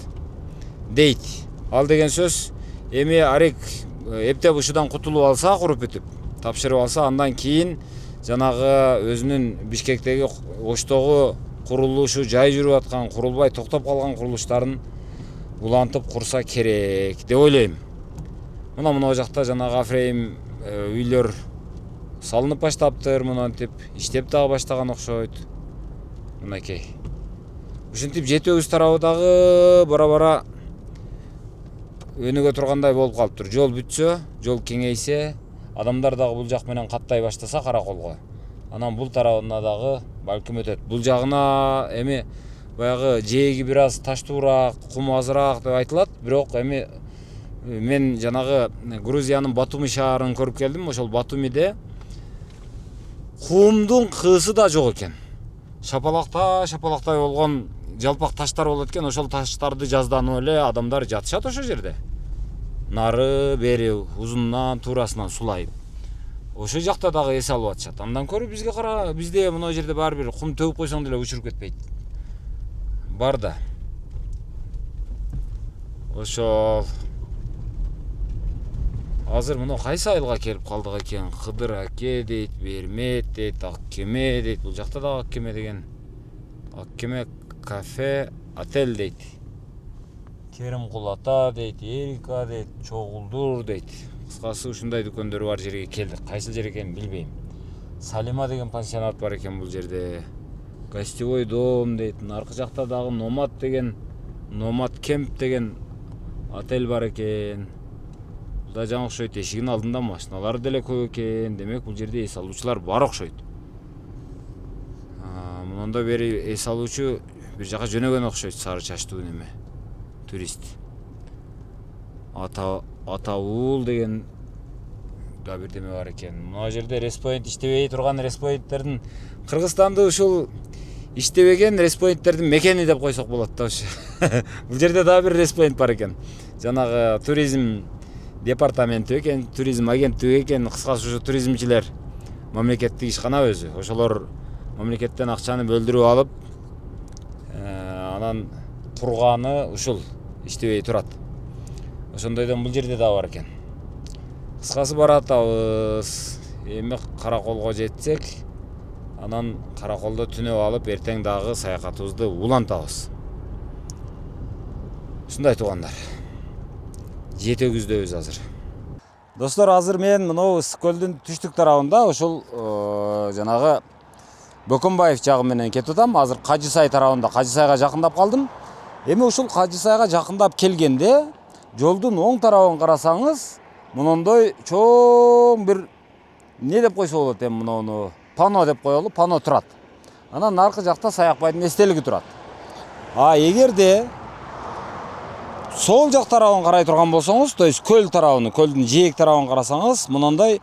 дейт. Ал деген сөз, эми Арек эптеп ушудан кутулуп алса, куруп бүтүп тапшырып алса, андан кийин жанагы өзүнүн Бишкектеги Оштогу курулушу жай жүрүп аткан, курулбай токтоп калган курулуштарын улантып курса керек деп ойлойм. Мына жакта жанагы Афрейм үйлөр салынып баштаптыр, мынантип иштеп дагы баштаган окшойт. Мынакей. Ушинтип жети-өгүз тарабы дагы бара-бара өнүгө тургандай болуп калыптыр. Жол бүтсө, жол кеңейсе, адамдар дагы бул жак менен каттай баштаса Караколго, анан бул тарабына дагы балким өтөт. Бул жагына эми баягы жээги бир аз таштуураак, кум азыраак деп айтылат, бирок эми мен жанагы Грузиянын Батуми шаарын көрүп келдим. Ошол Батумиде кумдун кыысы да жок экен. Шапалактай болгон жалпак таштар болот экен. Ошол таштарды жазданып эле адамдар жатышат ошол жерде. Нары бери узунунан туурасынан сулайып. Ошол жакта дагы эс алып атышат. Андан көрүп бизге кара, бизде мына жерде баары бир кум төгүп койсоң деле учуруп кетпейт. Бар да. Ошол азыр мына кайсы айылга келип калдык экен? Кыдыр аке дейт, Бермет дейт, Ак кеме дейт. Бул жакта да Ак кеме деген. Ак кеме кафе, отель дейт. Керимкул ата дейт, Эрика дейт, Чогулдур дейт. Кыскасы ушундай дүкөндөр бар жерге келдик. Кайсы жер экенин билбейм. Салима деген пансионат бар экен бул жерде. Гостевой дом дейт. Аркы жакта дагы Номад кемп деген отель бар экен. Да жаңы окшойт, эшигинин алдында машиналар деле көп экен. Демек бул жерде эс алуучулар бар окшойт. Мындан бери эс алуучу бир жака жөнөгөн окшойт, сары чачтуу неме турист. Атаул деген да бирдеме бар экен. Мына жерде респоинт иштебей турган респоинттердин, Кыргызстанды ушул иштебеген респоинттердин мекени деп койсок болот да ушу. Бул жерде дагы бир респоинт бар экен. Жанагы туризм департаменти экен, туризм агенттиги экен. Кыскасы ушу туризмчилер мамлекеттик ишкана өзү. Ошолор мамлекеттен акчаны бөлдүрүп алып, анан курганы ушул иштебей турат. Ошондойдон бул жерде дагы бар экен. Кыскасы баратабыз. Эми Караколго жетсек, анан Караколдо түнөп алып, эртең дагы саякатыбызды улантабыз. Ушундай туугандар. Жети-өгүздөбүз азыр. Достор, азыр мен мынау Ысык-көлдүн түштүк тарабында ошол жанагы Бөкөнбаев жагы менен кетип атам. Азыр Кажысай тарабында, Кажысайга жакындап калдым. Эми ушул Кажысайга жакындап келгенде жолдун оң тарабын карасаңыз, мындай чоң бир не деп койсо болот, эми муну пано деп коелу, пано турат. Анан аркы жакта Саякбайдын эстелиги турат. Эгерде сол жак тарабын карай турган болсоңуз, то есть көл тарабын, көлдүн жээк тарабын карасаңыз, мындай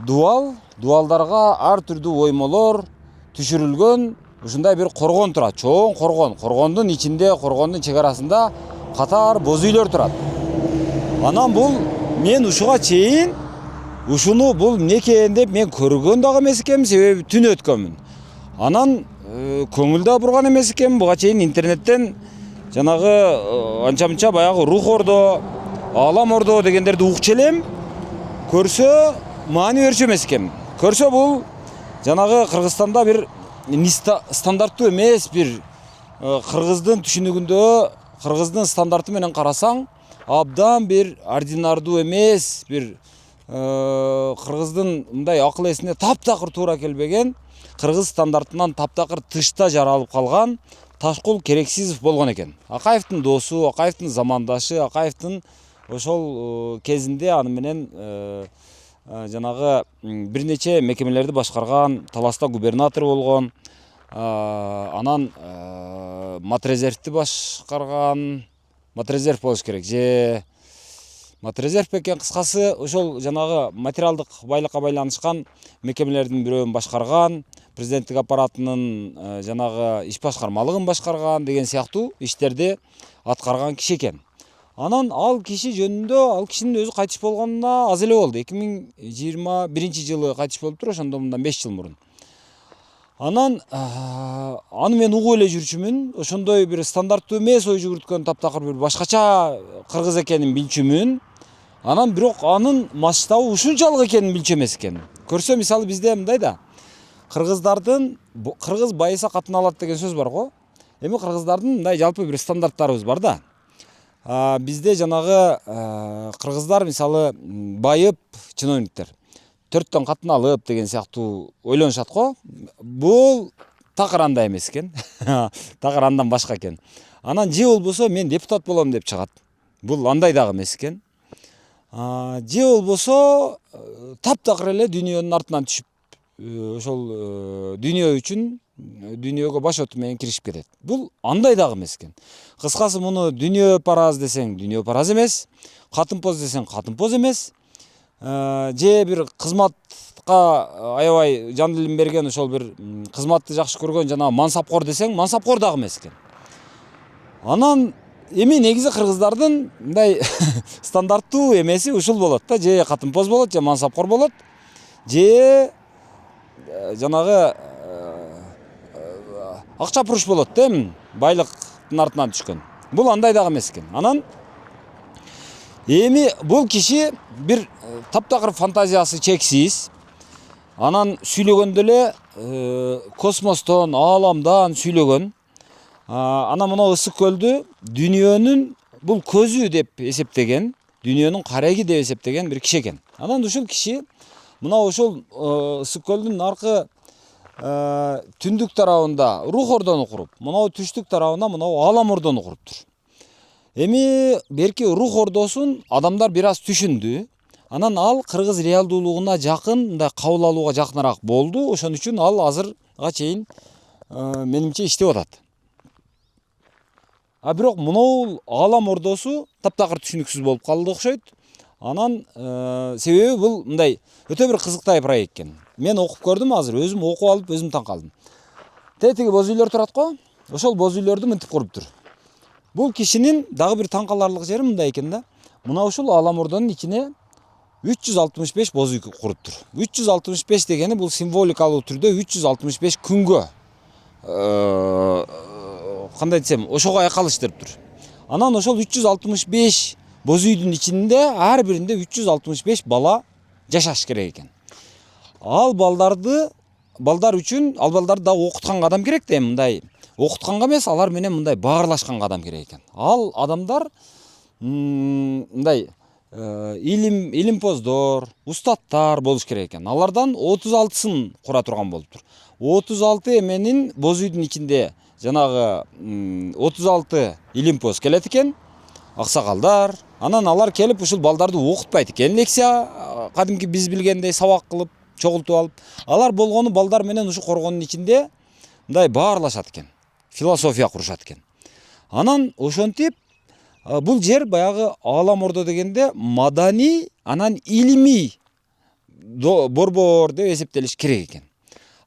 дуалдарга ар түрдүү оймолор түшүрүлгөн ушундай бир коргон турат. Чоң коргон. Коргондун ичинде, коргондун чек арасында катар боз үйлөр турат. Анан бул мен ушуга чейин ушуну бул эмне экен деп мен көргөн дагы эмес экенмин, себеби түн өткөнмүн. Анан көңүл да бурган эмес экен. Буга чейин интернеттен жанагы анча-мынча баягы рух ордо, аалам ордо дегендерди укчу элем. Көрсө маани берчү эмес экен. Көрсө бул жанагы Кыргызстанда бир стандарттуу эмес бир кыргыздын түшүнүгүндө кыргыздын стандарты менен карасаң абдан бир ординардуу эмес бир кыргыздын мындай акыл эсине таптакыр туура келбеген кыргыз стандартынан таптакыр тышта жаралып калган Ташкул Керексизов болгон экен. Акаевдин досу, Акаевдин замандашы, Акаевдин ошол кезинде аны менен жанагы бир нече мекемелерди башкарган, Таласта губернатор болгон, анан Матрезервди башкарган, Матрезерв болуш керек же Матрезерв экен, кыскасы ошол жанагы материалдык байлыкка байланышкан мекемелердин бирөөнү башкарган, президенттик аппаратынын жанагы иш башкармалыгын башкарган деген сыяктуу иштерди аткарган киши экен. Анан ал киши жөнүндө ал кишинин өзү кайтыш болгонуна аз эле болду. 2021-жылы кайтыш болуптур, ошондо мындан 5 жыл мурун. Анан аны мен угуп эле жүрчүмүн. Ошондой бир стандарттуу эмес ой жүгүрткөн таптакыр бир башкача кыргыз экенин билчүмүн. Анан бирок анын масштабы ушунчалык экенин билчү эмес экен. Көрсө мисалы бизде мындай да кыргыздардын кыргыз байыса катын алат деген сөз бар го. Эми кыргыздардын мындай жалпы бир стандарттарыбыз бар да. Бизде жанагы кыргыздар мисалы байып чиновниктер 4төн катын алып деген сыяктуу ойлонушат го. Бул такыр андай эмес экен. Такыр андан башка экен. Анан же болбосо мен депутат болом деп чыгат. Бул андай дагы эмес экен. Же болбосо таптакыр эле дүйнөнүн артынан түшүп ошол дүйнө үчүн дүйнөгө баш оту менен киришип кетет. Бул андай дагы эмес экен. Кыскасы муну дүйнө параз десең дүйнө параз эмес, катынпоз десең катынпоз эмес, же бир кызматка аябай жан дилин берген ошол бир кызматты жакшы көргөн жана мансапкор десең мансапкор дагы эмес экен. Анан эми негизи кыргыздардын мындай стандарттуу эмеси ушул болот да, же катынпоз болот, же мансапкор болот, же жанагы акчапуруш болот да, эми байлыктын артынан түшкөн. Бул андай дагы эмес экен. Анан эми бул киши бир таптакыр фантазиясы чексиз. Анан сүйлөгөндө эле космостон, ааламдан сүйлөгөн. Анан мына ысык көлдү дүйнөнүн бул көзү деп эсептеген, дүйнөнүн кареги деп эсептеген бир киши экен. Анан ушул киши мына ошол ысык көлдүн аркы түндүк тарабында рух ордону куруп, мына түштүк тарабында мына аалам ордону куруптур. Эми берки рух ордосун адамдар бир аз түшүндү. Анан ал кыргыз реалдуулугуна жакын, мындай кабыл алууга жакыныраак болду. Ошон үчүн ал азырга чейин менимче иштеп атат. Бирок мынау аалам ордосу таптакыр түшүнүксүз болуп калды окшойт. Анан себеби бул мындай өтө бир кызыктай проект экен. Мен окуп көрдүм азыр, өзүм окуп алып өзүм таң калдым. Тетиги боз үйлөр турат го, ошол боз үйлөрдү мынтип куруптур. Бул кишинин дагы бир таң каларлык жери мындай экен да. Мына ушул аалам ордонун ичине 365 боз үй куруптур. 365 дегени бул символикалуу түрдө 365 күнгө кандай десем, ошого айкалыштырыптыр. Анан ошол 365 боз үйдүн ичинде ар биринде 365 бала жашаш керек экен. Ал балдар үчүн ал балдарды да окутканга адам керек да, мындай окутканга эмес, алар менен мындай баарлашканга адам керек экен. Ал адамдар мындай илимпоздор, устаттар болуш керек экен. Алардан 36сын кура турган болуптур. 36 эменин боз үйдүн ичинде жанагы 36 илимпоз келет экен, аксакалдар. Анан алар келип ушул балдарды окутпайт экен. Лекция кадимки биз билгендей сабак кылып, чогултуп алып, алар болгону балдар менен ушу коргондун ичинде мындай баарлашат экен. Философия курушат экен. Анан ошентип бул жер баягы аалам ордо дегенде маданий, анан илимий борбор деп эсептелиш керек экен.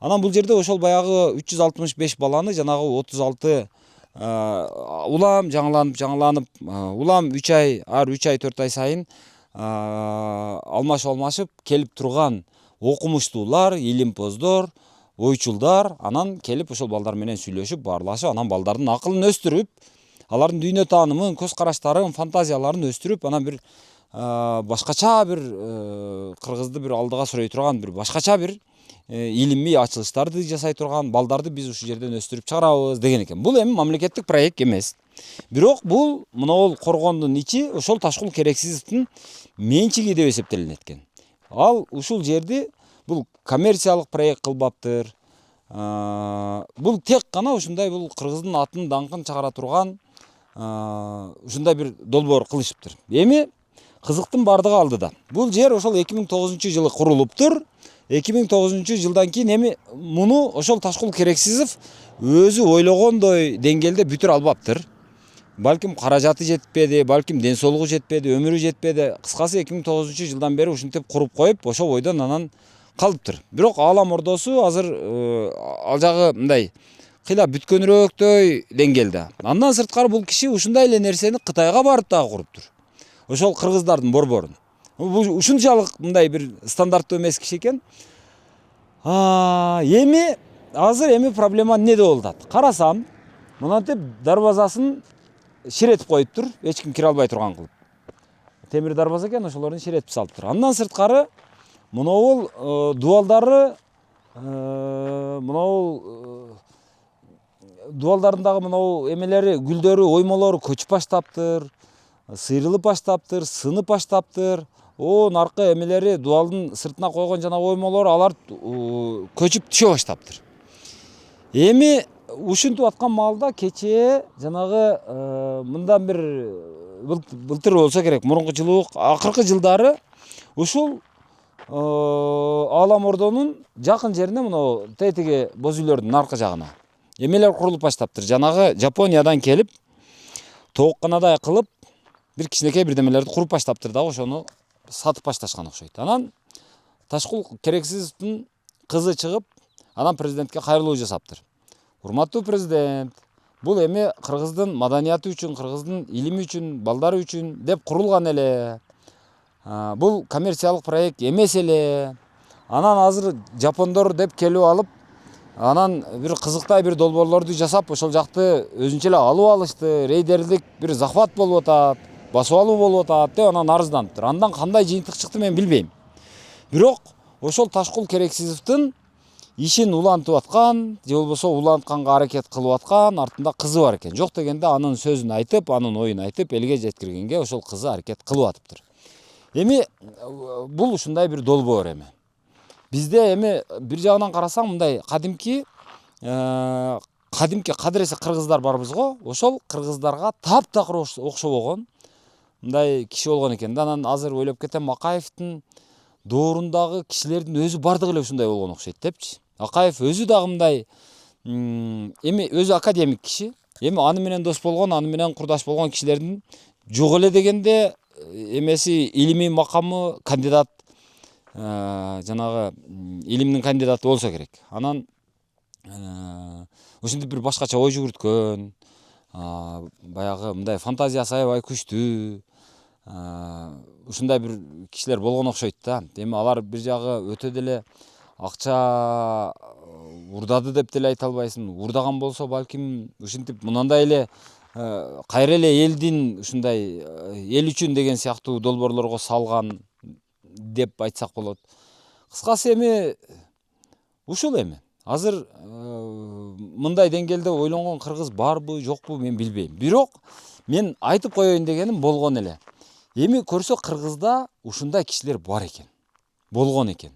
Анан бул жерде ошол баягы 365 баланы жанагы 36 улам жаңыланып, улам 3 ай, ар 3 ай 4 ай сайын алмашып келип турган окумуштуулар, илимпоздор, ойчулдар анан келип ошол балдар менен сүйлөшүп, баарлашып, анан балдардын акылын өстүрүп, алардын дүйнө таанымын, көз караштарын, фантазияларын өстүрүп, анан бир башкача бир кыргызды бир алдыга сүрөй турган бир башкача бир илимий ачылыштарды жасай турган балдарды биз ушул жерден өстүрүп чыгарабыз деген экен. Бул эми мамлекеттик проект эмес. Бирок бул мына коргондун ичи ошол Ташкул Керексизовдун менчиги деп эсептелинет экен. Ал ушул жерди бул коммерциялык проект кылбаптыр. Бул тек гана ушундай бул кыргыздын атын даңкын чыгара турган ушундай бир долбоор кылышыптыр. Эми кызыктын бардыгы алдыда. Бул жер ошол 2009-жылы курулуптур. 2009-жылдан кийин эми муну ошол Ташкул Керексизов өзү ойлогондой деңгээлде бүтүрө албаптыр. Балким каражаты жетпеди, балким ден соолугу жетпеди, өмүрү жетпеди. Кыскасы 2009-жылдан бери ушинтип куруп коюп, ошол бойдон анан калыптыр. Бирок Аалам Ордосу азыр ал жагы мындай кыйлап бүткөнүрөөктөй деңгээлде. Андан сырткары бул киши ушундай эле нерсени Кытайга барып дагы куруптур. Ошол кыргыздардын борборун. Бул ушунчалык мындай бир стандарттуу эмес киши экен. Эми азыр проблема эмнеде болуп атат? Карасам, мынантип дарбазасын ширетип коюптур, эч ким кире албай турган кылып. Темир дарбаза экен, ошолордун ширетип салыптыр. Андан сырткары мынабул дубалдары, дубалдарындагы мынабу эмелери, гүлдөрү, оймолору көчүп баштаптыр, сыйрылып баштаптыр, сынып баштаптыр. Наркы эмелери дубалдын сыртына койгон жана оймолору алар көчүп түшө баштаптыр. Эми ушинтип аткан маалда кечээ жанагы мындан бир былтыр болсо керек, мурунку жылы, акыркы жылдары ушул Аалам Ордонун жакын жерине мына тетиги боз үйлөрдүн аркы жагына эмелер курулуп баштаптыр. Жанагы Жапониядан келип тоокканадай кылып бир кичинекей бирдемелерди куруп баштаптыр дагы ошону сатып башташкан окшойт. Анан Ташкул Керексизовдун кызы чыгып, анан президентке кайрылуу жасаптыр. Урматтуу президент, бул эми кыргыздын маданияты үчүн, кыргыздын илими үчүн, балдары үчүн деп курулган эле. Бул коммерциялык проект эмес эле. Анан азыр жапондор деп келип алып, анан бир кызыктай бир долбоорлорду жасап, ошол жакты өзүнчө эле алып алышты, рейдерлик бир захват болуп атат, басып алуу болуп атат деп анан арызданыптыр. Андан кандай жыйынтык чыкты мен билбейм. Бирок ошол Ташкул Керексизовдун ишин улантып аткан, же болбосо улантканга аракет кылып аткан артында кызы бар экен. Жок дегенде анын сөзүн айтып, анын оюн айтып, элге жеткиргенге ошол кызы аракет кылып атыптыр. Эми бул ушундай бир долбоор эми. Бизде эми бир жагынан карасаң мындай кадимки кадыресе кыргыздар барбыз го, ошол кыргыздарга таптакыр окшобогон мындай киши болгон экен. Анан азыр ойлоп кетем, Акаевдин доорундагы кишилердин өзү бардыгы эле ушундай болгон окшойт депчи. Акаев өзү дагы мындай эми өзү академик киши. Эми аны менен дос болгон, аны менен курдаш болгон кишилердин жок эле дегенде эмеси илимий макамы кандидат, жанагы илимдин кандидаты болсо керек. Анан ушинтип бир башкача ой жүгүрткөн, баягы мындай фантазиясы аябай күчтүү, ушундай бир кишилер болгон окшойт да. Эми алар бир жагы өтө деле акча урдады деп деле айта албайсың. Урдаган болсо балким ушинтип мынандай эле кайра эле элдин ушундай эл үчүн деген сыяктуу долбоорлорго салган деп айтсак болот. Кыскасы эми ушул эми. Азыр мындай деңгээлде ойлонгон кыргыз барбы, жокпу мен билбейм. Бирок мен айтып коеюн дегеним болгон эле. Эми көрсө кыргызда ушундай кишилер бар экен. Болгон экен.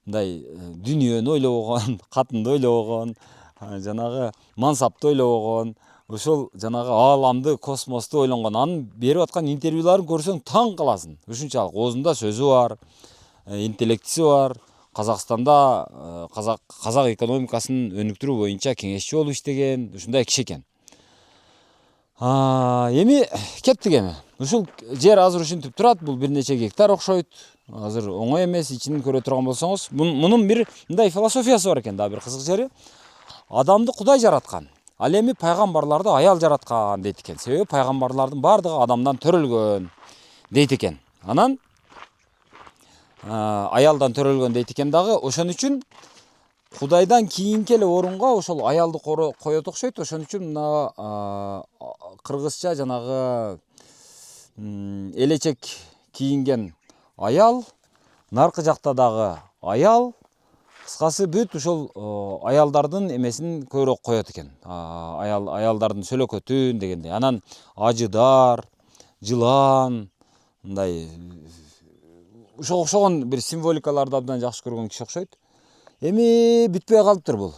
Мындай дүйнөнү ойлобогон, катынды ойлобогон, жанагы мансапты ойлобогон, ошол жанагы ааламды, космосту ойлонгон. Анын берип аткан интервьюларын көрсөң таң каласың. Ушунчалык оозунда сөзү бар, интеллектиси бар. Казакстанда казак экономикасын өнүктүрүү боюнча кеңешчи болуп иштеген, ушундай киши экен. Эми кеттик эми. Ушул жер азыр ушинтип турат, бул бир нече гектар окшойт. Азыр оңой эмес, ичинин көрө турган болсоңуз, мунун бир мындай философиясы бар экен да, бир кызык жери. Адамды Кудай жараткан. Ал эми пайгамбарларды аял жараткан дейт экен. Себеби пайгамбарлардын бардыгы адамдан төрөлгөн дейт экен. Анан аялдан төрөлгөн дейт экен дагы. Ошон үчүн Кудайдан кийинки эле орунга ошол аялды коет окшойт. Ошон үчүн мына кыргызча жанагы элечек кийинген аял, наркы жакта дагы аял, Кыскасы бүт ушул аялдардын эмесин көбүрөөк коет экен. Аялдардын сөлөкөтүн дегендей. Анан ажыдар, жылан, мындай ошого окшогон бир символикаларды абдан жакшы көргөн киши окшойт. Эми бүтпөй калыптыр бул.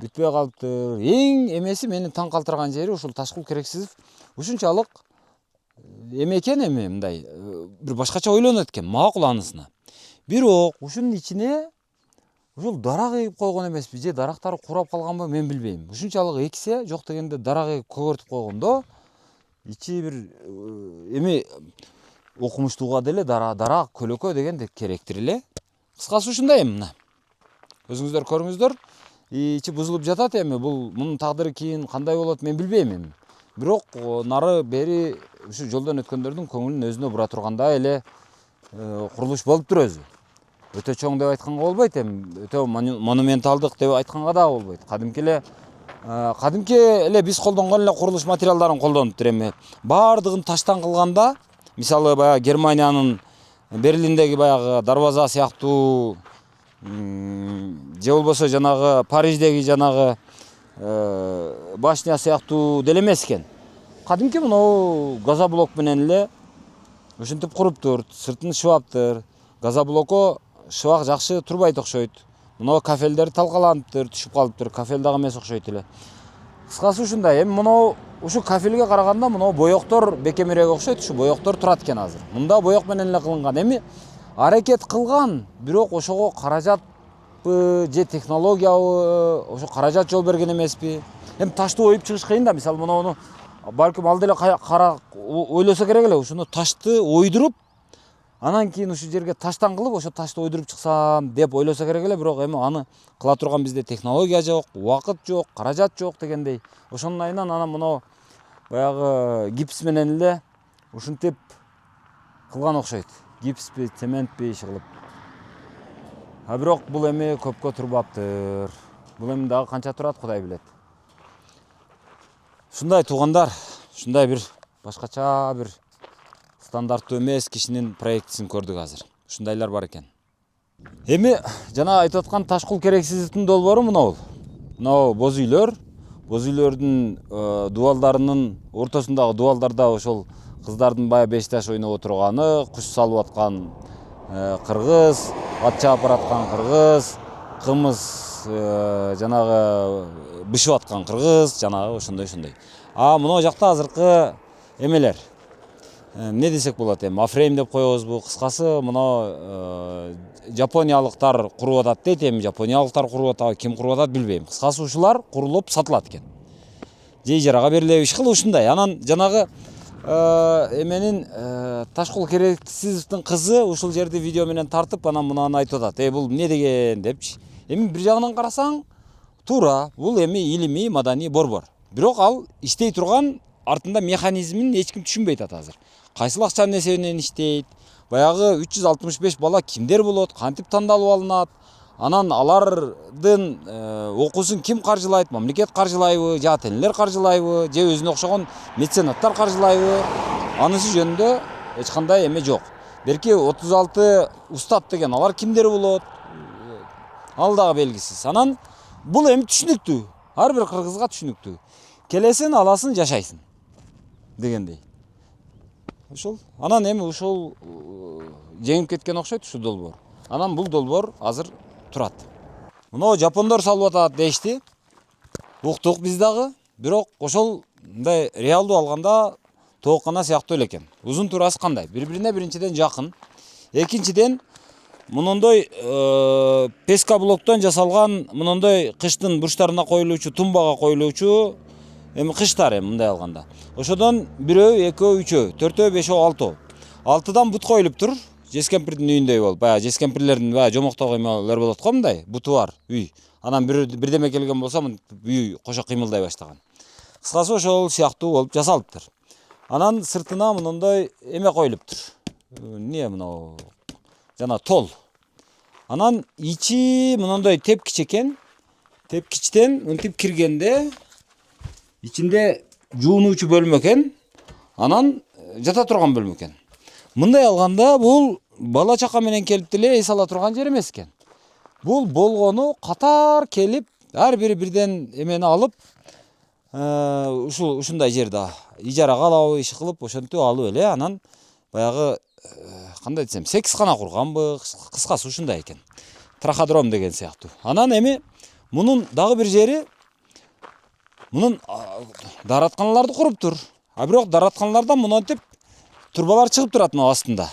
Бүтпөй калыптыр. Эң эмеси мени таң калтырган жери ушул Ташкул Керексизов ушунчалык эме экен, эми мындай бир башкача ойлонот экен, макул анысына. Бирок ушунун ичине ушул дарак эгип койгон эмеспи же дарактары курап калганбы мен билбейм. Ушунчалык эксе, жок дегенде дарак эгип көгөртүп койгондо ичи бир эми окумуштууга деле дарак көлөкө дегенде керектир эле. Кыскасы ушундай эми мына. Өзүңүздөр көрүңүздөр. Ичи бузулуп жатат эми. Бул мунун тагдыры кийин кандай болот мен билбейм эми. Бирок нары бери ушу жолдон өткөндөрдүн көңүлүн өзүнө бура тургандай эле курулуш болуптур өзү. Өтө чоң деп айтканга болбойт эми, өтө монументалдык деп айтканга да болбойт. Кадимки эле биз колдонгон эле курулуш материалдарын колдонуптур эми. Бардыгын таштан кылганда, мисалы баягы Германиянын Берлиндеги баягы дарбаза сыяктуу, же болбосо жанагы Париждеги жанагы башня сыяктуу деле эмес экен. Кадимки мынау газоблок менен эле ушинтип куруптур, сыртын шыбаптыр. Газоблоко шыбак жакшы турбайт окшойт. Мынау кафелдер талкаланыптыр, түшүп калыптыр. Кафел дагы эмес окшойт эле. Кыскасы ушундай. Эми мынау ушу кафелге караганда мынау боектор бекемирээк окшойт. Ушу боектор турат экен азыр. Мында боек менен эле кылынган. Эми аракет кылган, бирок ошого каражатпы же технологиябы, ошо каражат жол берген эмеспи. Эми ташты оюп чыгыш кыйын да, мисалы мынауну балким ал деле ойлосо керек эле. Ушуну ташты ойдуруп, анан кийин ушу жерге таштан кылып, ошо ташты ойдуруп чыксам деп ойлосо керек эле. Бирок эми аны кыла турган бизде технология жок, убакыт жок, каражат жок дегендей. Ошонун айынан анан мынау баягы гипс менен эле ушинтип кылган окшойт. Гипспи, цементпи иши кылып. Бирок бул эми көпкө турбаптыр. Бул эми дагы канча турат Кудай билет. Ушундай туугандар, ушундай бир башкача бир стандарттуу эмес кишинин проектисин көрдүк азыр. Ушундайлар бар экен. Эми жана айтып аткан Ташкул Керексизовдун долбоору мынау. Мынау боз үйлөр. Боз үйлөрдүн дубалдарынын ортосундагы дубалдарда ошол кыздардын бая 5 таш ойноп отурганы, куш салып аткан кыргыз, ат чаап бараткан кыргыз, кымыз жанагы бышып аткан кыргыз, жанагы ошондой. Мына жакта азыркы эмелер. Не десек болот эми, афрейм деп коебузбу. Кыскасы мына жапониялыктар куруп атат дейт. Эми жапониялыктар куруп атат, ким куруп атат билбейм. Кыскасы ушулар курулуп сатылат экен. Же ижарага берилеби ишкыл ушундай. Анан жанагы эменин Ташкул Керексизовдун кызы ушул жерди видео менен тартып, анан мынаны айтып атат. Бул эмне деген депчи. Эми бир жагынан карасаң, туура, бул эми илимий, маданий борбор. Бирок ал иштей турган артында механизмин эч ким түшүнбөй атат азыр. Кайсыл акчанын эсебинен иштейт? Баягы 365 бала кимдер болот? Кантип тандалып алынат? Анан алардын окуусун ким каржылайт? Мамлекет каржылайбы, же ата-энелер каржылайбы, же өзүнө окшогон меценаттар каржылайбы? Анысы жөнүндө эч кандай эме жок. Берки 36 устат деген алар кимдер болот? Ал дагы белгисиз. Анан бул эми түшүнүктүү. Ар бир кыргызга түшүнүктүү. Келесин, аласын, жашайсың дегендей. Ушул. Анан эми ушул жеңип кеткен окшойт ушул долбоор. Анан бул долбоор азыр турат. Мына жапондор салып атат дешти. Уктук биз дагы. Бирок ошол мындай реалдуу алганда тоокана сыяктуу эле экен. Узун турасы кандай? Бири-бирине биринчиден жакын. Экинчиден мындай песка блоктон жасалган мындай кыштын бурчтарына коюлуучу, тумбага коюлуучу эми кыштар эми мындай алганда. Ошодон бирөө, экөө, үчөө, төртөө, бешөө, алтоо. Алтыдан бут коюлуптур. Жескемпирдин үйүндөй болуп, баягы жескемпирлердин баягы жомоктогу эмелер болот го мындай, буту бар үй. Анан бирдеме келген болсо үй кошо кыймылдай баштаган. Кыскасы ошол сыяктуу болуп жасалыптыр. Анан сыртына мындай эме коюлуптур. Эмне мынау? Жана тол. Анан ичи мындай тепкич экен. Тепкичтен мынтип киргенде ичинде жуунуучу бөлмө экен. Анан жата турган бөлмө экен. Мындай алганда бул бала чака менен келип деле эс ала турган жер эмес экен. Бул болгону катар келип, ар бири бирден эмени алып, ушундай жерде ижарага алабы, иш кылып, ошентип алып эле, анан баягы кандай десем, секскана курганбы, кыскасы ушундай экен. Траходром деген сыяктуу. Анан эми мунун дагы бир жери, мунун дааратканаларды куруптур. А бирок дааратканалардан монтип турбалар чыгып турат мына астында.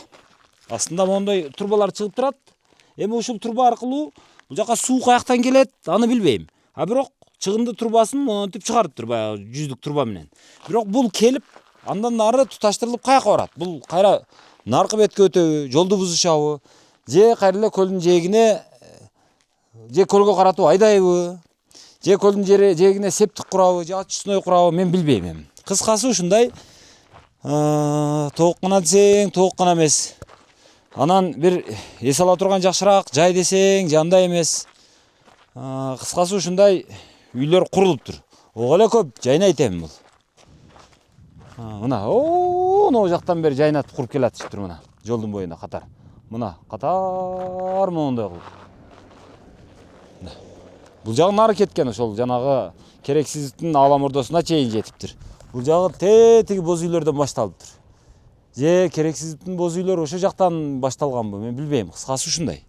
Астында мондой турбалар чыгып турат. Эми ушул турба аркылуу бул жака суу каяктан келет, аны билбейм. А бирок чыгынды турбасын монтип чыгарыптыр баягы жүздүк турба менен. Бирок бул келип, андан нары туташтырылып каяка барат? Бул кайра наркы бетке өтөбү, жолду бузушабы, же кайра эле көлдүн жээгине, же көлгө каратып айдайбы, же көлдүн жээгине септик курабы, же очистной курабы, мен билбейм эми. Кыскасы ушундай тоок гана десең, тоок гана эмес. Анан бир эс ала турган жакшыраак жай десең, жандай эмес. Кыскасы ушундай үйлөр курулуптур. Ого эле көп жайнайт эми бул. Мына, могу жактан бери жайнатып куруп келатышыптыр мына. Жолдун боюнда катар. Мына катар моундай кылып. Бул жагы нары кеткен, ошол жанагы керексиздиктин ала мурдосуна чейин жетиптир. Бул жагы тетиги боз үйлөрдөн башталыптыр. Же керексиздиктин боз үйлөр ошо жактан башталганбы, мен билбейм. Кыскасы ушундай.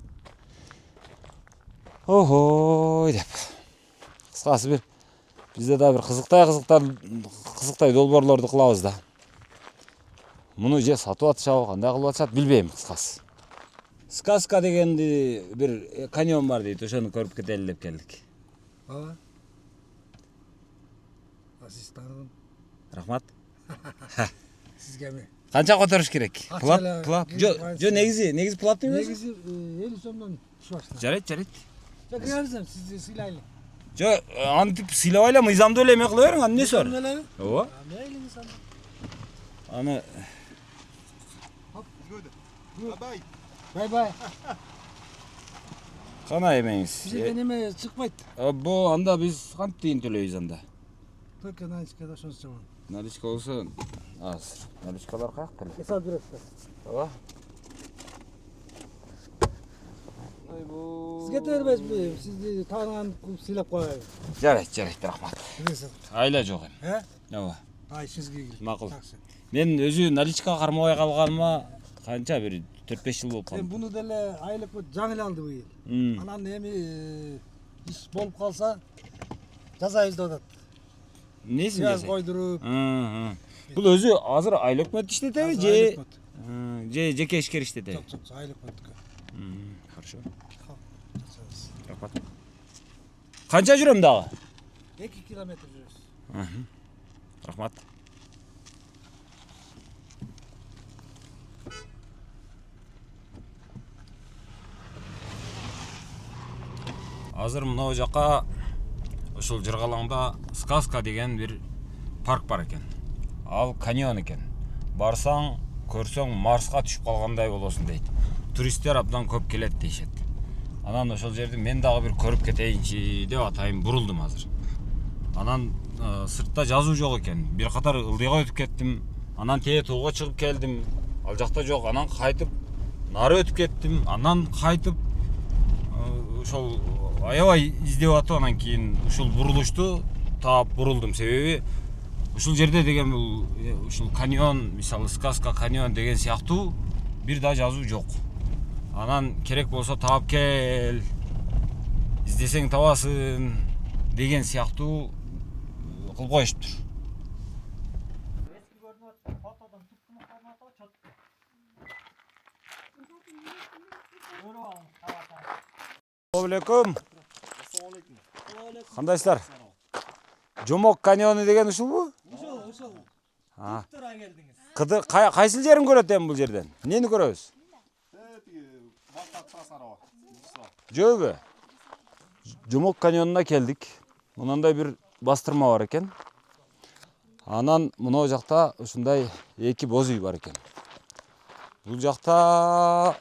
Охой деп. Кыскасы бир бизде да бир кызыктай долбоорлорду кылабыз да. Муну же сатып атышабы, кандай кылып атышат билбейм кыскасы. Сказка дегенди бир каньон бар дейт, ошону көрүп кетели деп келдик. Ооба. Сиз таныдым. Рахмат. Сизге эми. Канча которуш керек? Плат. Жо негизи платный эмес. Негизи 50 сомдон түшүп баштайт. Жарайт. Жок, кирерсем сизди сыйлайлы. Жо, антип сыйлабай эле мыйзамдуу эле эме кыла бериң, аны эмнеси бар? Ооба. Мейли сан. Аны Бай. кана эмеңиз. Бизге неме чыкпайт. Бу анда биз кантип тыйын төлөйбүз анда? Только наличкада ошончо жаман. Наличка болсо азыр. Наличкалар каякта эле? Эсал бересиз. Ооба. Сизге бербейсизби? Сизди тааныган кылып сыйлап коелу. Жарайт, рахмат. Айла жок эми. Ооба. Сизге келди. Макул. Мен өзү наличкага кармабай калганыма канча бир 4-5 жыл болуп калды. Мен буну деле айлык жаңы эле алды быйыл. Анан эми иш болуп калса жазайбыз деп атат. Эмнесин Яз жасайт? койдуруп. Бул өзү азыр айлы өкмөт иштетеби же жеке ишкер иштетеби? Жок, айлык өкмөттүкө. Хорошо. Рахмат. Канча жүрөм дагы? 2 километр жүрөсүз. Рахмат. Азыр мына жака ошол Жыргалаңда Сказка деген бир парк бар экен. Ал каньон экен. Барсаң, көрсөң Марска түшүп калгандай болосуң дейт. Туристтер абдан көп келет дейшет. Анан ошол жерди мен дагы бир көрүп кетейинчи деп атайын бурулдум азыр. Анан сыртта жазуу жок экен. Бир катар ылдыйга өтүп кеттим. Анан тээ тоого чыгып келдим. Ал жакта жок. Анан кайтып нары өтүп кеттим. Анан кайтып ошол аябай издеп атып, анан кийин ушул бурулушту таап бурулдум. Себеби ушул жерде деген бул ушул каньон, мисалы Сказка каньон деген сыяктуу бир да жазуу жок. Анан керек болсо таап кел, издесең табасың деген сыяктуу кылып коюштур. Assalamualaikum. Кандайсыздар? Жомок каньону деген ушулбу? Ошол. Тура келдиңиз. Кыды кайсыл жерин көрөт эми бул жерден? Эмнени көрөбүз? Жөбө. Жомок каньонуна келдик. Мынандай бир бастырма бар экен. Анан мына жакта ушундай эки боз үй бар экен. Бул жакта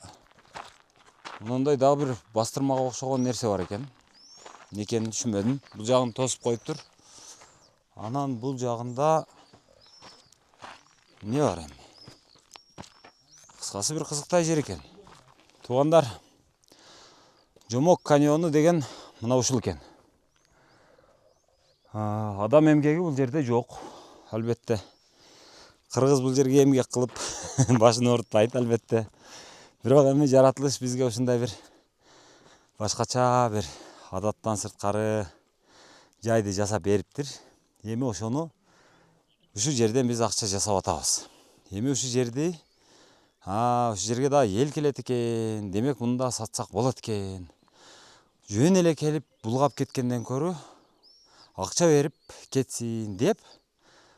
мындай дагы бир бастырмага окшогон нерсе бар экен. Не экенин түшүнбөдүм. Бул жагын тосуп коюптур. Анан бул жагында не бар эми? Кыскасы бир кызыктай жер экен. Туугандар, Жомок каньону деген мына ушул экен. Адам эмгеги бул жерде жок, албетте. Кыргыз бул жерге эмгек кылып башын оорутпайт, албетте. Бирок эми жаратылыш бизге ушундай бир башкача бир адаттан сырткары жайды жасап бериптир. Эми ошону ушул жерден биз акча жасап атабыз. Эми ушул жерди ушул жерге да эл келет экен, демек мында сатсак болот экен. Жөн эле келип булгап кеткенден көрө акча берип кетсин деп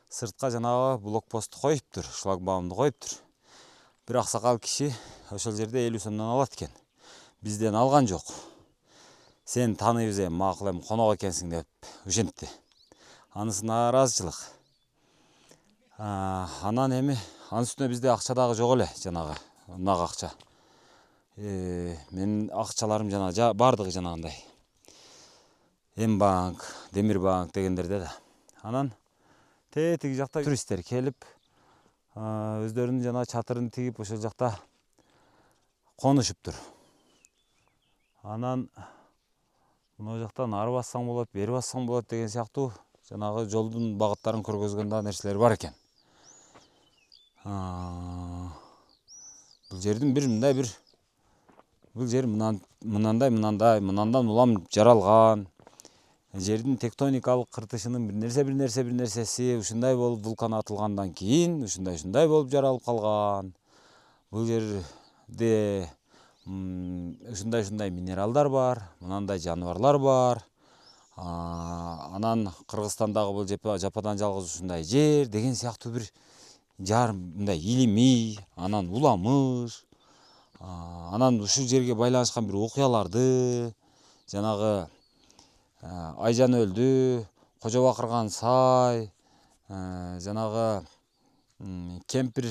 сыртка жанагы блокпосту коюптур, шлагбаумду коюптур. Бир аксакал киши ошол жерде 50 сомдон алат экен. Бизден алган жок. Сен таныйбыз эми, макул эми конок экенсиң деп ушентти. Анысы нааразычылык. Анан эми анын үстүнө бизде акча дагы жок эле, жанагы нак акча. Менин акчаларым жана бардыгы жанагындай. М-банк, Демирбанк дегендерде да. Анан тиги жакта туристтер келип, өздөрүнүн жана чатырын тигип ошол жакта конушуптур. Анан мына жактан ары бассаң болот, бери бассаң болот деген сыяктуу жанагы жолдун багыттарын көргөзгөн да нерселер бар экен. Бул жердин бул жер мындан улам жаралган. Жердин тектоникалык кыртышынын бир нерсеси ушундай болуп вулкан атылгандан кийин ушундай болуп жаралып калган. Бул жерде ушундай минералдар бар, мынандай жаныбарлар бар. Анан Кыргызстандагы бул жападан жалгыз ушундай жер деген сыяктуу бир мындай илимий, анан уламыш, анан ушул жерге байланышкан бир окуяларды, жанагы Айжан өлдү, Кожо Бакырган сай, жанагы кемпир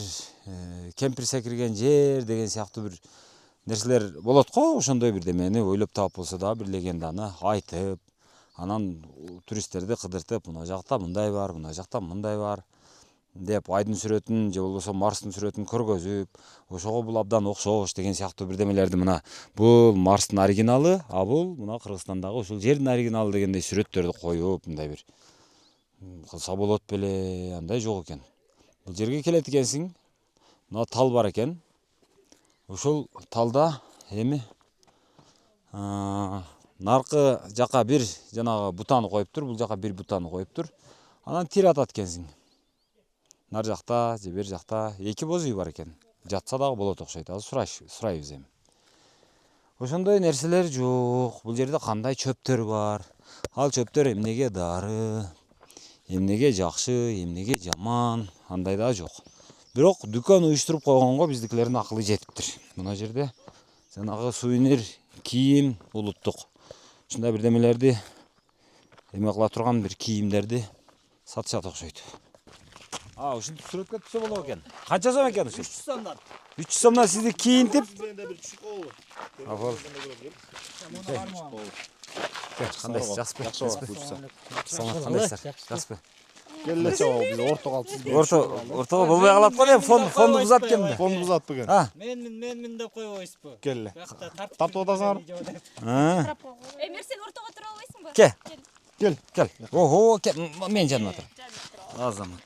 секирген жер деген сыяктуу бир нерселер болот го, ошондой бирдемени ойлоп таап болсо да бир легенданы айтып, анан туристтерди кыдыртып, мына жакта мындай бар, мына жакта мындай бар деп айдын сүрөтүн же болбосо Марстын сүрөтүн көргөзүп, ошого бул абдан окшош деген сыяктуу бирдемелерди мына бул Марстын оригиналы, а бул мына Кыргызстандагы ушул жердин оригиналы дегендей сүрөттөрдү коюп, мындай бир кылса болот беле, андай жок экен. Бул жерге келет экенсиң, мына тал бар экен. Ушул талда эми наркы жака бир жанагы бутаны коюптур, бул жака бир бутаны коюптур. Анан тир атат экенсиң. Нар жакта же бер жакта эки боз үй бар экен. Жатса дагы болот окшойт. Азыр сурайбыз эми. Ошондой нерселер жок. Бул жерде кандай чөптөр бар? Ал чөптөр эмнеге дары? Эмнеге жакшы, эмнеге жаман? Андай да жок. Бирок дүкөн уюштуруп койгонго биздикилердин акылы жетиптир. Мына жерде жанагы сувенир, кийим, улуттук ушундай бирдемелерди эме кыла турган бир кийимдерди сатышат окшойт. Ушинтип сүрөткө түшсө болот экен. Канча сом экен ушул? 300 сомдон. 300 сомдон сизди кийинтип. Кандайсыз, жакшысызбы? Жакшыбы. Кандайсыздар? Жакшысызбы? Келе чабал биз ортого алыпсыз. Ортого болбой калат го деп фонду бузат экенби? Фонду бузат бөгөн. Менмин деп койбойсузбу? Келе. Тартып атасыңар? Мерсен ортого тура албайсыңбы? Кел. Ого, мен жаныма тур. Азамат.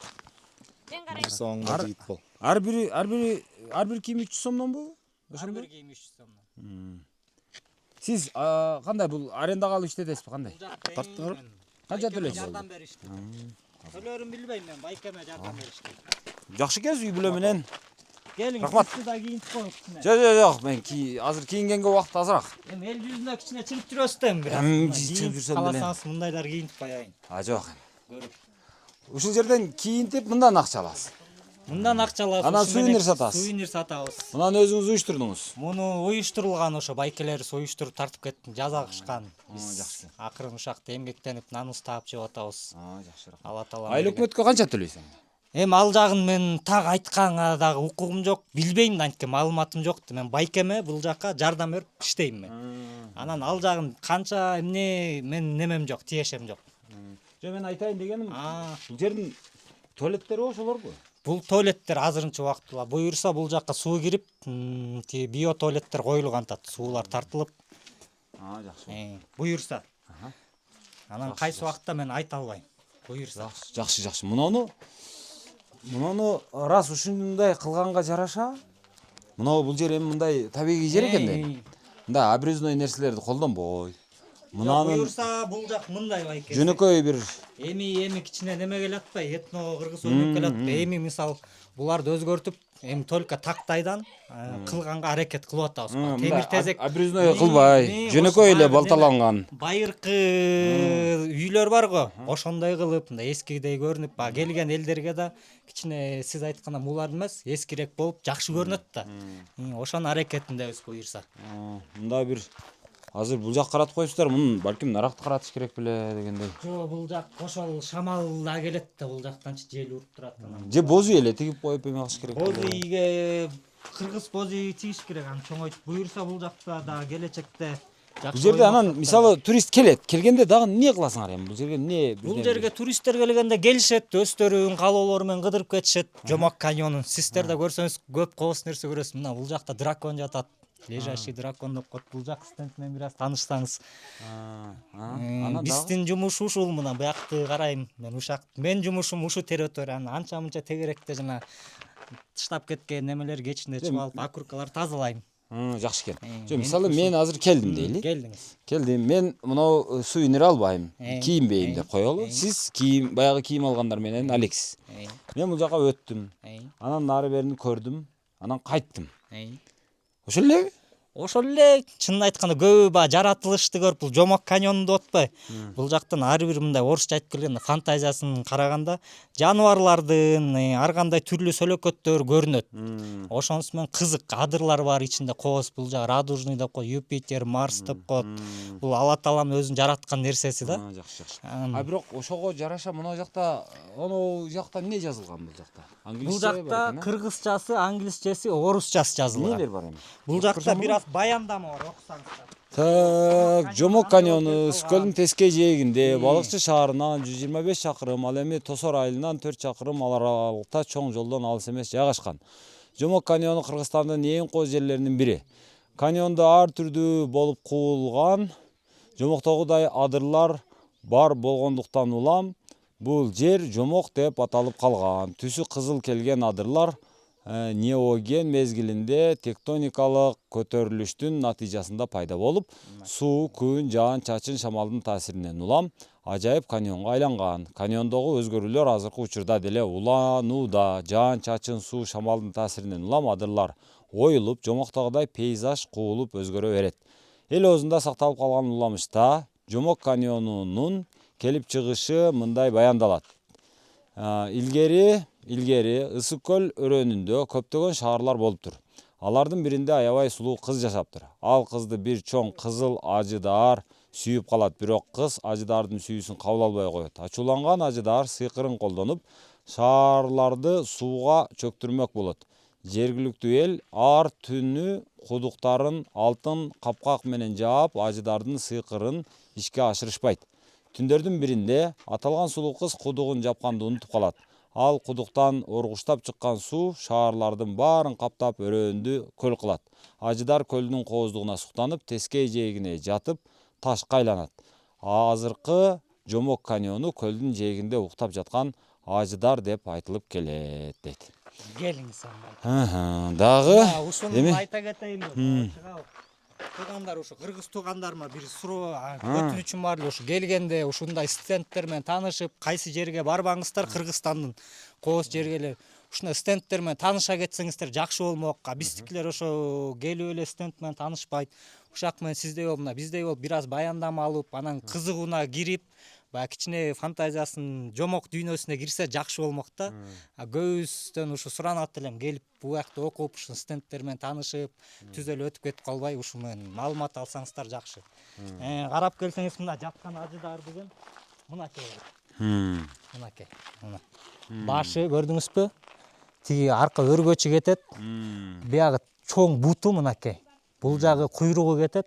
Мен карайм. Соңга жигит бол. Ар бир кийим 300 сомдонбу? Ар бир кийим 300 сомдон. Сиз кандай бул арендага алып иштетесизби, кандай? Тарттыңар? Канча төлөйсүз? Жардам беришти. Төлөрүн билбейм мен, байкеме жардам беришти. Жакшы экенсиз үй бүлө менен. Келиң, Рахмат. да кийинтип коюп кичине. Жок, мен азыр кийингенге убакыт азыраак. Эми эл жүзүнө кичине чыгып жүрөсүз да эми бир. Чыгып жүрсөм деле. Каласаңыз мындайлар кийинтип коеюн. Жок. Ушул жерден кийинтип мындан акча аласыз. Мындан акча алабыз. Анан сувенир сатасыз. Сувенир сатабыз. Мунаны өзүңүз уюштурдуңуз. Муну уюштурулган ошо байкелерибиз уюштуруп тартып кетти. Жазагышкан. Жакшы. Акырын ушакта эмгектенип наныбыз таап жеп атабыз. Жакшы. Алла таала. Айлык өкмөткө канча төлөйсүң? Эми ал жагын мен так айтканга дагы укугум жок, билбейм да антке маалыматым жок. Мен байкеме бул жакка жардам берип иштейм мен. Анан ал жагын канча эмне мен немем жок, тиешем жок. Жо мен айтайын дегеним, бул жердин туалеттери ошолорбу? Бул туалеттер азырынча убактылуу буюрса бул жакка суу кирип, био туалеттер коюлуп антат. Суулар тартылып, Жакшы. Буюрса. Анан кайсы убакта мен айта албайм. Буюрса. Жакшы. Муну рас ушундай кылганга жараша, бул жер эми мындай табигый жер экен да. Мындай обрезной нерселерди колдонбой. Мунанын Буюрса бул жак мындай байке. жөнөкөй бир Эми кичине неме келе атпайбы? Этно кыргыз өнүп келе атпайбы? Эми мисал буларды өзгөртүп, эми только тактайдан кылганга аракет кылып атабыз. Темир тезек обрезной кылбай, жөнөкөй эле балталанган. Байыркы үйлөр бар го, ошондой кылып, мындай эскидей көрүнүп, келген элдерге да кичине сиз айткандай булар эмес, эскирээк болуп жакшы көрүнөт да. Ошонун аракетиндебиз буюрса. Мында бир азыр бул жак каратып коюпсуздар, мунун балким наракты каратыш керек беле дегендей. Жо, бул жак ошол шамал да келет да, бул жактанчы жел уруп турат анан. Же бозүй эле тигип коюп эме кылыш керек. Бозүйгө кыргыз бозүй тигиш керек, анан чоңойтуп буюрса бул жакта да келечекте Бул жерде анан мисалы турист келет. Келгенде дагы эмне кыласыңар эми? Бул жерге эмне? Бул жерге туристтер келгенде келишет, өздөрүнүн каалоолору менен кыдырып кетишет. Жомок каньонун. Сиздер да көрсөңүз көп кооз нерсе көрөсүз. Мына бул жакта дракон жатат. Лежащий дракон деп коет. Бул жак стенд менен бир аз таанышсаңыз. Биздин жумуш ушул, мына буякты карайм. Мен жумушум ушу территорияны анча-мынча тегеректе жана тыштап кеткен немелер кечинде чыгып алып, окуркалар тазалайм. Жакшы экен. Жо, мисалы мен азыр келдим дейли. Келдим. Мен мынау сувенир албайм, кийинбейм деп коелу. Сиз баягы кийим алгандар менен алексиз. Мен бул жака өттүм. Анан нары берини көрдүм, анан кайттым. Ошол элеби? Ошол эле, чынын айтканда көбү жаратылышты көрүп, бул Жомок каньонунду отпой. Бул жактан ар бир мындай орусча айтып келгенде фантазиясын караганда жаныбарлардын ар кандай түрлүү сөлөкөттөр көрүнөт. Ошонусу менен кызык адырлар бар ичинде кооз, бул жак радужный деп коет, Юпитер, Марс деп коет. Бул Алла тааланын өзүнүн жараткан нерсеси да. Жакшы. Бирок ошого жараша мына жакта, эмне жазылган бул жакта? Бул жакта кыргызчасы, англисчеси, орусчасы жазылган. Эмнелер бар эми? Бул жакта бир аз баяндама бар, окусаңыздар. Так, Жомок каньону Ысык-көлдүн тескей жээгинде, балыкчы шаарынан 125 чакырым, ал эми Тосор айылынан 4 чакырым аралыкта чоң жолдон алыс эмес жайгашкан. Жомок каньону Кыргызстандын эң кооз жерлеринин бири. Каньондо ар түрдүү болуп куулган жомоктогудай адырлар бар болгондуктан улам бул жер Жомок деп аталып калган. Түсү кызыл келген адырлар неоген мезгилинде тектоникалык көтөрүлүштүн натыйжасында пайда болуп, суу, күн, жаан-чачын, шамалдын таасиринен улам ажайып каньонго айланган. Каньондогу өзгөрүүлөр азыркы учурда деле уланууда. Жаан-чачын, суу, шамалдын таасиринен улам адырлар оюлуп, Жомоктогудай пейзаж куулуп өзгөрө берет. Эл оозунда сакталып калган уламышта Жомок каньонунун келип чыгышы мындай баяндалат. Илгери Ысык-көл өрөөнүндө көптөгөн шаарлар болуптур. Алардын биринде аябай сулуу кыз жашаптыр. Ал кызды бир чоң кызыл ажыдаар сүйүп калат, бирок кыз ажыдаардын сүйүүсүн кабыл албай коет. Ачууланган ажыдаар сыйкырын колдонуп, шаарларды сууга чөктүрмөк болот. Жергиликтүү эл ар түнү кудуктарын алтын капкак менен жаап, ажыдаардын сыйкырын ишке ашырышпайт. Түндөрдүн биринде аталган сулуу кыз кудугун жапканды унутуп калат. Ал кудуктан оргуштап чыккан суу шаарлардын баарын каптап өрөөндү көл кылат. Ажыдар көлдүн кооздугуна суктанып, тескей жээгине жатып, ташка айланат. Азыркы Жомок каньону көлдүн жээгинде уктап жаткан ажыдар деп айтылып келет, дейт. Келиңиз анда. Дагы ушуну айта кетейин. Туугандар, ушу кыргыз туугандарыма бир суроо өтүнүчүм бар эле, ушу келгенде ушундай стендтер менен таанышып, кайсы жерге барбаңыздар, Кыргызстандын кооз жергелер, ушундай стендтер менен тааныша кетсеңиздер жакшы болмок. Биздикилер ошо келип эле стенд менен таанышпайт. Ушак менен сиздей болуп, мына биздей болуп бир аз баяндама алып, анан кызыгууна кирип, баягы кичине фантазиясын Жомок дүйнөсүнө кирсе жакшы болмок да. Көбүбүздөн ушу суранат элем, келип бул жакта окуп, ушу стендтер менен таанышып, түз эле өтүп кетип калбай, ушу менен маалымат алсаңыздар жакшы. Карап келсеңиз, мына жаткан ажыдар деген мынакей. Мынакей. Башы көрдүңүзбү? Тиги арка өргөчү кетет. Биягы чоң буту мынакей. Бул жагы куйругу кетет,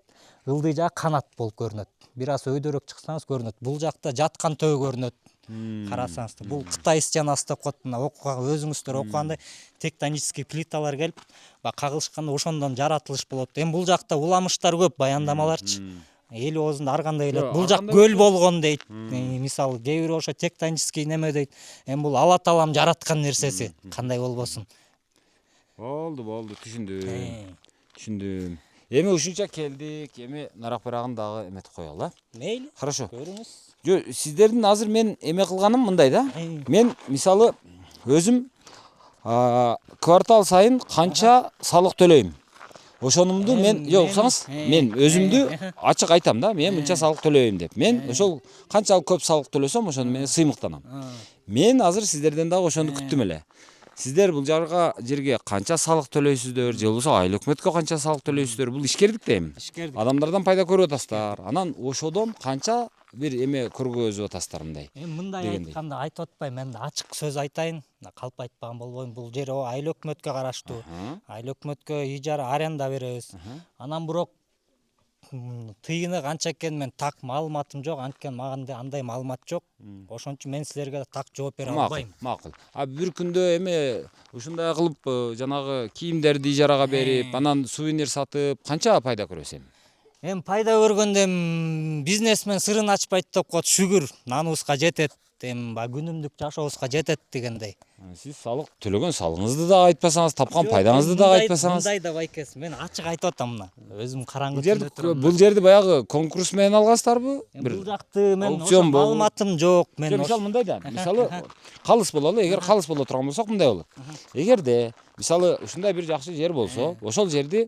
ылдый жагы канат болуп көрүнөт. Бир аз өйдөрөөк чыксаңыз көрүнөт. Бул жакта жаткан төө көрүнөт. Карасаңыз, бул Кытай стенасы деп коет. Мына өзүңүздөр окугандай тектонический плиталар келип, кагылышканда ошондон жаратылыш болот. Эми бул жакта уламыштар көп, баяндамаларчы. эл оозунда ар кандай эле Жок, бул ар жак кандай көл болгон дейт. Мисалы кээ бирөө ошо тектонический неме дейт. Эми бул Алла таалам жараткан нерсеси, кандай болбосун. Болду, түшүндүм. Эми ушунча келдик, эми нарак барагын дагы эметип коелу. Мейли, Хорошо. көрүңүз. Жо, сиздердин азыр мен эме кылганым мындай да. Мен мисалы өзүм квартал сайын канча салык төлөйм. Ошонумду мен, жок, уксаңыз, мен өзүмдү ачык айтам да, мен мынча салык төлөйм деп. Мен ошол канчалык көп салык төлөсөм, ошону мен сыймыктанам. Мен азыр сиздерден дагы ошону күттүм эле. Сиздер бул жерге канча салык төлөйсүздөр, же болбосо айыл өкмөткө канча салык төлөйсүздөр? Бул ишкердик да эми. Адамдардан пайда көрүп атасыздар. Анан ошодон канча бир эме көргөзүп атасыздар мындай. Эми мындай дегендей. айтканда айтып атпайм, мен ачык сөз айтайын. Калп айтпаган болбойм. Бул жер айыл өкмөткө караштуу. Айыл өкмөткө ижара аренда беребиз. Анан бирок тыйыны канча экенин мен так маалыматым жок, анткени мага андай маалымат жок. Ошон үчүн мен силерге так жооп бере албайм. Макул. Бир күндө эме ушундай кылып жанагы кийимдерди ижарага берип, анан сувенир сатып канча пайда көрөсүз эми? Эми пайда көргөндө бизнесмен сырын ачпайт деп коет, шүгүр, наныбызга жетет. Эми күнүмдүк жашообузга жетет дегендей. Сиз салык төлөгөн салыгыңызды дагы айтпасаңыз, тапкан пайдаңызды дагы айтпасаңыз. Мындай да байкес, мен ачык айтып атам мына. Өзүм караңгы Бул жерди бул жерди баягы конкурс менен алгансыздарбы? бул жакты мен аукцион болуп. маалыматым жок. Мен Мисалы мындай да, мисалы калыс бололу, эгер калыс боло турган болсок мындай болот. Эгерде мисалы ушундай бир жакшы жер болсо, ошол жерди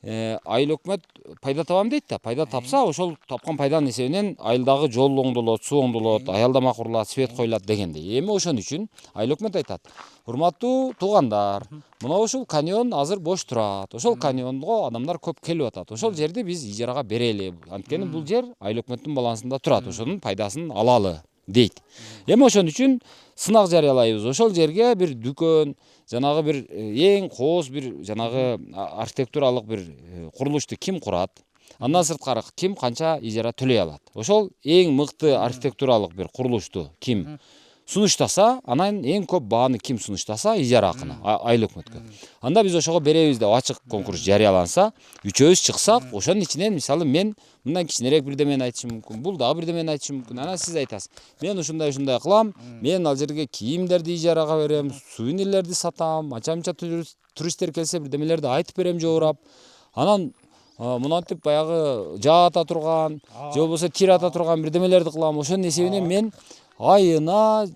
айыл өкмөт пайда табам дейт да. Пайда тапса, ошол тапкан пайданын эсебинен айылдагы жол оңдолот, суу оңдолот, аялдама курулат, свет коюлат дегендей. Эми ошон үчүн айыл өкмөт айтат: урматтуу туугандар, мына ушул каньон азыр бош турат. Ошол каньонго адамдар көп келип атат. Ошол жерди биз ижарага берели. Анткени бул жер айыл өкмөттүн балансында турат. Ошонун пайдасын алалы дейт. Эми ошон үчүн сынак жарыялайбыз. Ошол жерге бир дүкөн, жанагы бир эң кооз бир жанагы архитектуралык бир курулушту ким курат? Андан сырткары ким канча ижара төлөй алат? Ошол эң мыкты архитектуралык бир курулушту ким сунуштаса, анан эң көп бааны ким сунуштаса ижара акыны айыл өкмөткө. Анда биз ошого беребиз деп ачык конкурс жарыяланса, үчөөбүз чыксак, ошонун ичинен мисалы мен мындан кичинерээк бирдемени айтышым мүмкүн, бул дагы бирдемени айтышы мүмкүн. Анан сиз айтасыз: мен ушундай кылам, мен ал жерге кийимдерди ижарага берем, сувенирлерди сатам, анча-мынча туристтер келсе бирдемелерди айтып берем жоорап. Анан мынантип баягы жаата турган, же болбосо тир ата турган бирдемелерди кылам. Ошонун эсебинен мен айына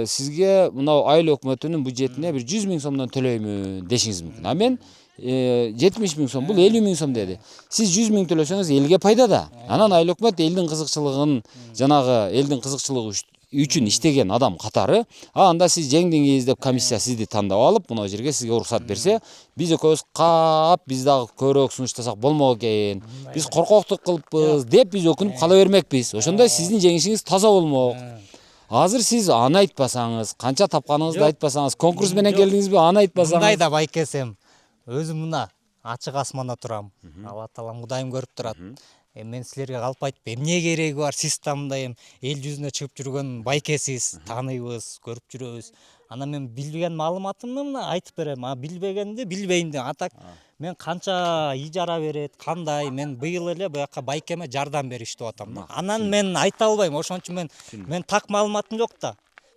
сизге мынау айыл өкмөтүнүн бюджетине бир 100 000 сомдон төлөймүн дешиңиз мүмкүн. А мен 70 000 сом, бул 50 000 сом деди. Сиз 100 000 төлөсөңүз элге пайда да. Анан айыл өкмөт элдин кызыкчылыгын, жанагы элдин кызыкчылыгы үчүн иштеген адам катары, анда сиз жеңдиңиз деп комиссия сизди тандап алып, мына жерге сизге уруксат берсе, биз экөөбүз каап, биз дагы көбүрөөк сунуштасак болмок экен. Биз коркоктук кылыппыз деп биз өкүнүп кала бермекпиз. Ошондой сиздин жеңишиңиз таза болмок. Азыр сиз аны айтпасаңыз, канча тапканыңызды айтпасаңыз, конкурс менен келдиңизби, аны айтпасаңыз. Мындай да байкесем, өзүм мына ачык асманда турам. Алла таалам Кудайым көрүп турат. Мен силерге калп айтып, эмне кереги бар, сиз да мындай эл жүзүнө чыгып жүргөн байкесиз, тааныйбыз, көрүп жүрөбүз. Анан мен билген маалыматымды мына айтып берем. Билбегенди билбейм деп. Атак мен канча ижара берет, кандай, мен быйыл эле буяка байкеме жардам бериштип атам да. Анан мен айта албайм, ошон үчүн мен так маалыматым жок да.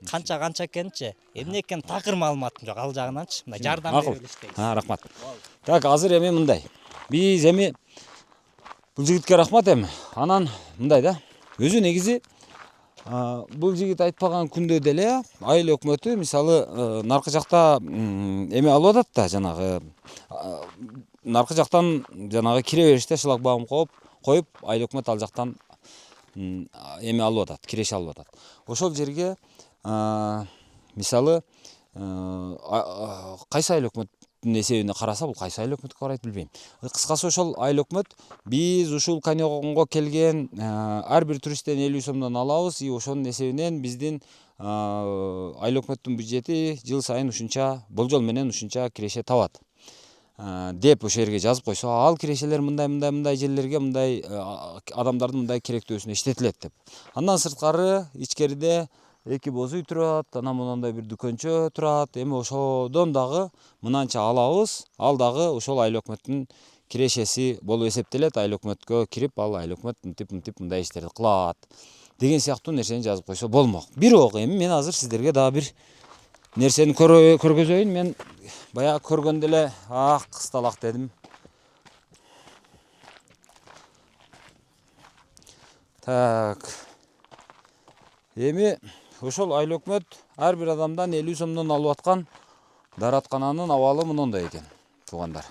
Канча экенчи, эмне экен такыр маалыматым жок, ал жагынанчы. Мына жардам берип иштейбиз. Рахмат. Так, азыр эми мындай. Биз эми бул жигитке рахмат эми. Анан мындай да. Өзү негизи бул жигит айтпаган күндө деле айыл өкмөтү мисалы наркы жакта эме алып атат да, жанагы наркы жактан жанагы кире бериште шлагбаум коюп, айыл өкмөт ал жактан эме алып атат, киреше алып атат. Ошол жерге мисалы кайсы айыл өкмөттүн эсебине караса, бул кайсы айыл өкмөткө карайт билбейм. Кыскасы ошол айыл өкмөт биз ушул каньонго келген ар бир туристтен 50 сомдон алабыз, и ошонун эсебинен биздин айыл өкмөттүн бюджети жыл сайын ушунча болжол менен ушунча киреше табат деп ошол жерге жазып койсо, ал кирешелер мындай жерлерге мындай адамдардын мындай керектүүсүнө иштетилет деп. Андан сырткары ичкериде 2 боз үй турат, анан мындай бир дүкөнчө турат. Эми ошодон дагы мынанча алабыз, ал дагы ошол айыл өкмөттүн кирешеси болуп эсептелет, айыл өкмөткө кирип, ал айыл өкмөт мынтип мындай иштерди кылат деген сыяктуу нерсени жазып койсо болмок. Бирок эми мен азыр сиздерге дагы бир нерсени көргөзөйүн. Мен баягы көргөндө эле кысталак дедим. Так. Эми ошол айыл өкмөт ар бир адамдан 50 сомдон алып аткан дараткананын абалы мындай экен, туугандар.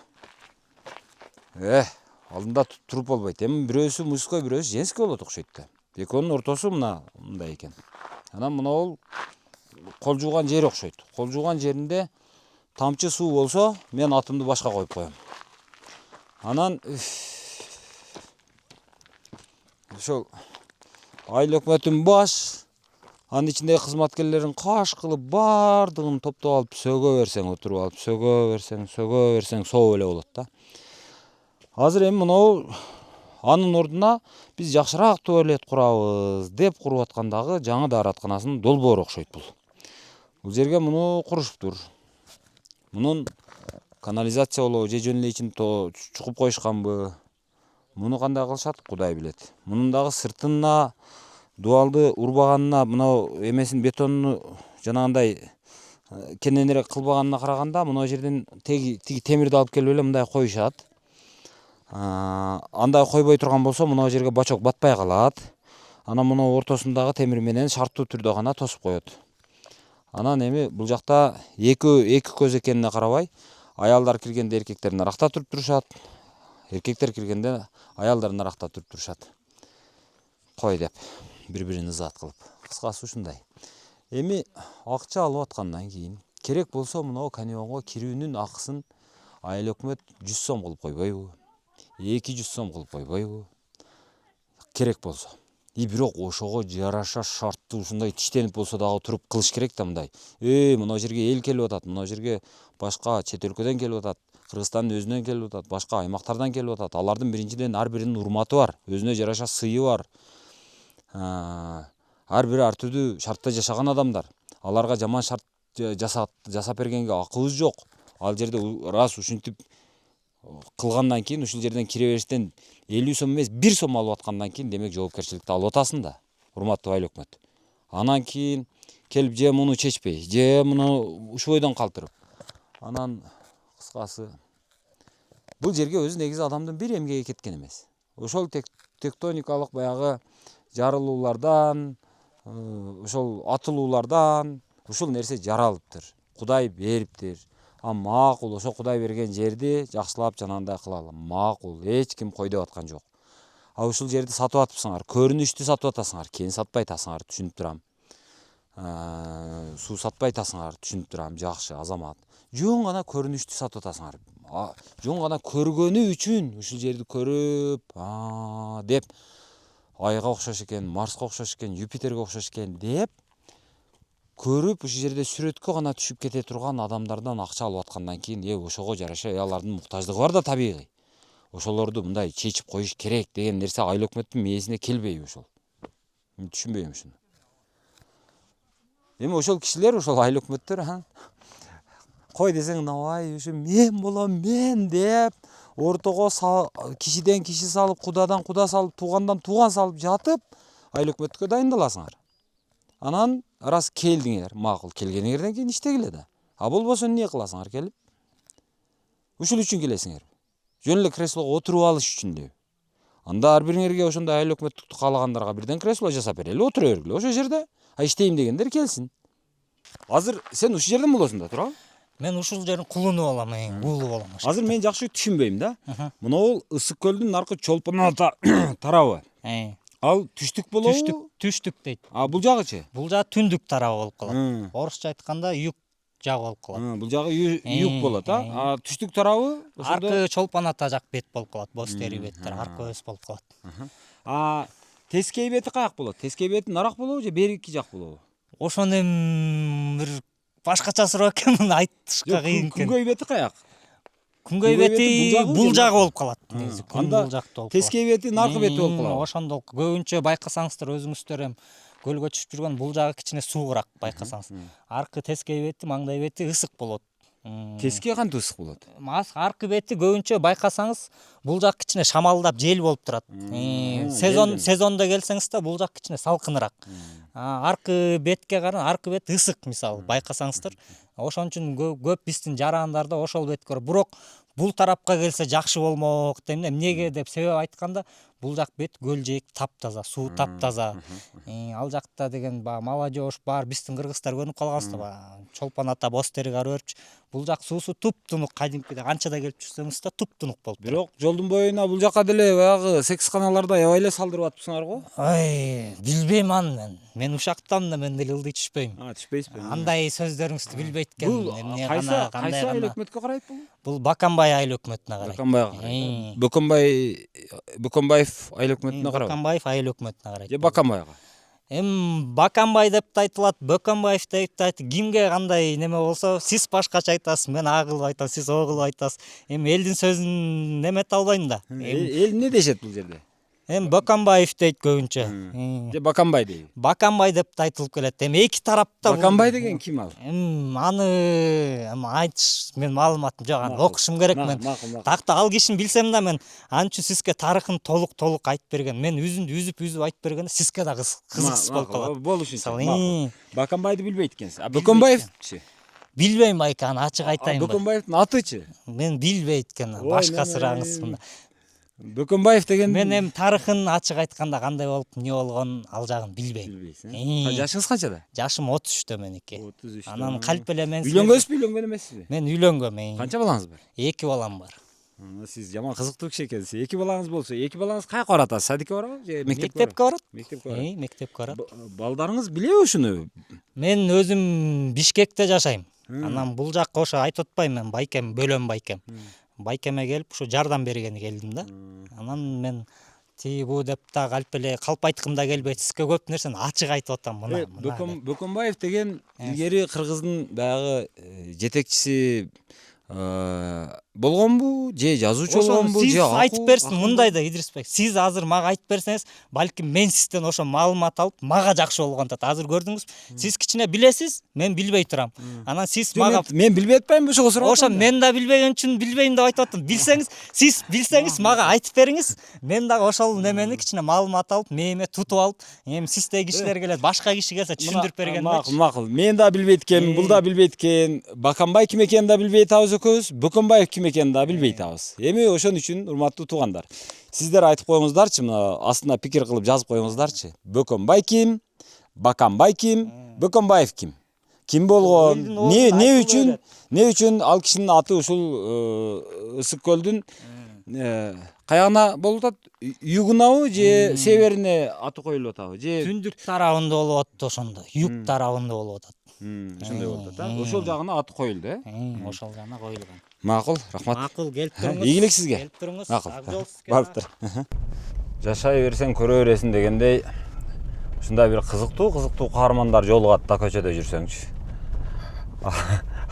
Алдында туруп болбойт. Эми бирөөсү мужской, бирөөсү женский болот окшойт да. Экөөнүн ортосу мындай экен. Анан мынау кол жууган жери окшойт. Кол жууган жеринде тамчы суу болсо, мен атымды башка коюп коем. Анан ошол айыл өкмөтүн баш, анын ичиндеги кызматкерлерин каш кылып бардыгын топтоп алып сөгө берсең, отуруп алып сөгө берсең соо эле болот да. Азыр эми мынау анын ордуна биз жакшыраак туалет курабыз деп куруп аткандагы жаңы дааратканасынын долбоору окшойт бул. Бул жерге муну курушуптур. Мунун канализация болобу же жөн эле ичин чукуп коюшканбы? Муну кандай кылышат, Кудай билет. Мунун дагы сыртына дуалды урбаганына, мынау эмесин бетонну жанагындай кененирээк кылбаганына караганда, мына жерден тиги темирди алып келип эле мындай коюшат. Андай койбой турган болсо, мына жерге бачок батпай калат. Анан мына ортосундагы темир менен шарттуу түрдө гана тосуп коет. Анан эми бул жакта эки көз экенине карабай, аялдар киргенде эркектер наракта туруп турушат. Эркектер киргенде аялдар наракта туруп турушат. Кой деп, бири-бирин ызаат кылып. Кыскасы ушундай. Эми акча алып аткандан кийин керек болсо мына каньонго кирүүнүн акысын айыл өкмөт 100 сом кылып койбойбу? 200 сом кылып койбойбу? Керек болсо. Бирок ошого жараша шарттуу ушундай тиштенип болсо дагы туруп кылыш керек да мындай. Мына жерге эл келип атат, мына жерге башка чет өлкөдөн келип атат, Кыргызстандын өзүнөн келип атат, башка аймактардан келип атат. Алардын биринчиден ар биринин урматы бар, өзүнө жараша сыйы бар. Ар бири ар түрдүү шартта жашаган адамдар. Аларга жаман шарт жасап бергенге акыбыз жок. Ал жерде раз ушинтип кылгандан кийин, ушул жерден кире бериштен 50 сом эмес 1 сом алып аткандан кийин, демек жоопкерчиликти алып атасың да, урматтуу айыл өкмөт. Анан кийин келип же муну чечпей, же муну уш бойдон калтырып. Анан кыскасы бул жерге өзү негизи адамдын бир эмгеги кеткен эмес. Ошол тектоникалык баягы жарылуулардан, ошол атылуулардан ушул нерсе жаралыптыр. Кудай бериптир. Макул, ошо Кудай берген жерди жакшылап жанагындай кылалы. Макул, эч ким кой деп аткан жок. Ушул жерди сатып атыпсыңар, көрүнүштү сатып атасыңар, кен сатпай атасыңар, түшүнүп турам. Суу сатпай атасыңар, түшүнүп турам, жакшы, азамат. Жөн гана көрүнүштү сатып атасыңар. Жөн гана көргөнү үчүн ушул жерди көрүп, деп Айга окшош экен, Марска окшош экен, Юпитерге окшош экен деп көрүп, ушул жерде сүрөткө гана түшүп кете турган адамдардан акча алып аткандан кийин, ошого жараша алардын муктаждыгы бар да табигый. Ошолорду мындай чечип коюш керек деген нерсе айыл өкмөттүн мээсине келбейби ошол? Мен түшүнбөйм ушуну. Эми ошол кишилер, ошол айыл өкмөттөр, кой десең набай, ушу мен болом, мен деп ортого кишиден киши салып, кудадан куда салып, туугандан тууган салып жатып, айыл өкмөткө дайындаласыңар. Анан раз келдиңер, макул, келгениңерден кийин иштегиле да. Болбосо эмне кыласыңар келип? Ушул үчүн келесиңер. Жөн эле креслого отуруп алыш үчүн эле. Анда ар бириңерге ошондой айыл өкмөттүктү каалагандарга бирден кресло жасап берели, отура бергиле ошол жерде. Иштейм дегендер келсин. Азыр сен ушул жерден болосуң да, туурабы? Мен ушул жердин кулуну болом, уулу болом. Азыр мен жакшы түшүнбөйм да. Мынау Ысык көлдүн наркы Чолпон Ата тарабы. Ал түштүк болобу? Түштүк дейт. Бул жагычы? Бул жагы түндүк тарабы болуп калат. Орусча айтканда юг жагы болуп калат. Бул жагы юг болот, түштүк тарабы? Аркы Чолпон Ата жак бет болуп калат, боз тери беттер, аркы өз болуп калат. Тескей бети каяк болот? Тескей бети нарак болобу же берки жак болобу? Ошону бир башкача суроо экен, муну айтышка кыйын экен. Күнгөй бети каяк? Күнгөй бети бул жагы болуп калат. Анда тескей бети наркы бети болуп калат. Ошондо көбүнчө байкасаңыздар, өзүңүздөр көлгө түшүп жүргөн, бул жагы кичине суугураак байкасаңыз. Аркы тескей бети, маңдай бети ысык болот. Кеске кантип ысык болот? Аркы бети көбүнчө байкасаңыз бул жак кичине шамалдап жел болуп турат. Сезондо келсеңиз да бул жак кичине салкыныраак. Аркы бетке караганда аркы бет ысык мисалы байкасаңыздар. Ошон үчүн көп биздин жарандарда ошол бетке бирок бул тарапка келсе жакшы болмок дейм да. Эмнеге деп себеп айтканда бул жак бет көлжейик таптаза, суу таптаза. Ал жакта деген молодежь бар, биздин кыргыздар көнүп калганбыз да, Чолпон ата боз териг арып өрчү. Бул жак суусу туп-тунук, кадимкиде канчада келип жүрсөңүз да туп-тунук болуп турат. Бирок жолдун боюна бул жака деле баягы сексканаларда аябай эле салдырып атпсыңар го? Билбейм аны мен ушактан да мен деле ылдый түшпөйм. Түшпөйсүзбү? Андай сөздөрүңүздү билбейт экен. Бул кайсы айыл өкмөткө карайт бул? Бул Баканбай айыл өкмөтүнө карайт. Баканбайга карайт. Бөкөнбаев айыл өкмөтүнө карайт. Баканбаев айыл өкмөтүнө карайт. Же Баканбайга? Баканбай деп да айтылат, Бөкөнбаев деп да айтылат. Кимге кандай неме болсо, сиз башкача айтасыз, мен а кылып айтам, сиз о кылып айтасыз. Элдин сөзүн немете албайм да. Эл эмне дешет бул жерде? Бөкөнбаев дейт көбүнчө. Же Баканбай дейт. Баканбай деп да айтылып келет. Эки тарапта. Баканбай деген ким ал? Аны айтыш мен маалыматым жок, аны окушум керек мен. Такта ал кишини билсем да мен анчы сизге тарыхын толук айтып берген. Мен үзүп айтып бергенде сизге да кызыксыз болуп калат. Болушунча. Баканбайды билбейт экенсиз. Бөкөнбаевчи? Билбейм байка, аны ачык айтайын. Бөкөнбаевдин атычы? Мен билбейт экен, башка сураңыз мында. Бөкөнбаев деген Мен тарыхын ачык айтканда кандай болуп, эмне болгон ал жагын билбейм. Билбейсиз. Жашыңыз канчада? Жашым 33 меники. 33. Анан калп эле мен Үйлөнгөнсүзбү, үйлөнгөн эмессизби? Мен үйлөнгөм. Канча балаңыз бар? 2 балам бар. Сиз жаман кызыктуу киши экенсиз. 2 балаңыз болсо, 2 балаңыз каяка баратасыз? Садикке барабы же мектепке барат? Мектепке барат. Мектепке барат. Балдарыңыз билеби ушуну? Мен өзүм Бишкекте жашайм. Анан бул жакка ошо айтып атпайм, мен байкем, бөлөм байкем. Байкеме келип ушу жардам бергени келдим да. Анан мен бу деп да калп айткым да келбейт. Сизге көп нерсени ачык айтып атам мына. Бөкөнбаев деген илгери кыргыздын баягы жетекчиси болгонбу же жазуучу болгонбу же сиз айтып берсин мындай да Идрисбек. Сиз азыр мага айтып берсеңиз, балким мен сизден ошо маалымат алып, мага жакшы болгон атат. Азыр көрдүңүз, сиз кичине билесиз, мен билбей турам. Анан сиз мага мен билбей атпаймынбы ошого сурап ошо мен да билбеген үчүн билбейм деп айтып атам. Билсеңиз, сиз билсеңиз мага айтып бериңиз. Мен дагы ошол немени кичине маалымат алып, мээме тутуп алып, сиздей кишилер келет, башка киши келсе түшүндүрүп бергенде. Макул. Мен да билбейт экенмин, бул да билбейт экен. Баканбай ким экенин да билбей атабыз экөөбүз. Бөкөнбаев ким экенин да билбей атабыз. Эми ошон үчүн урматтуу туугандар, сиздер айтып коюңуздарчы, мына астына пикир кылып жазып коюңуздарчы. Бөкөнбай ким? Баканбай ким? Бөкөнбаев ким? Ким болгон? Не үчүн ал кишинин аты ушул Ысык көлдүн каягына болуп атат? Югунабы же северине аты коюлуп атабы? Же түндүк тарабында болуп атат ошондо. Юг тарабында болуп атат. Ошондой болуп атат. Ошол жагына аты коюлду, Ошол жагына коюлган. Макул, рахмат. Макул, келип туруңуз. Ийгилик сизге. Келип туруңуз. Макул. Ак жол сизге. Барыптыр. Жашай берсең көрө бересиң дегендей, ушундай бир кызыктуу каармандар жолугат да көчөдө жүрсөңчү.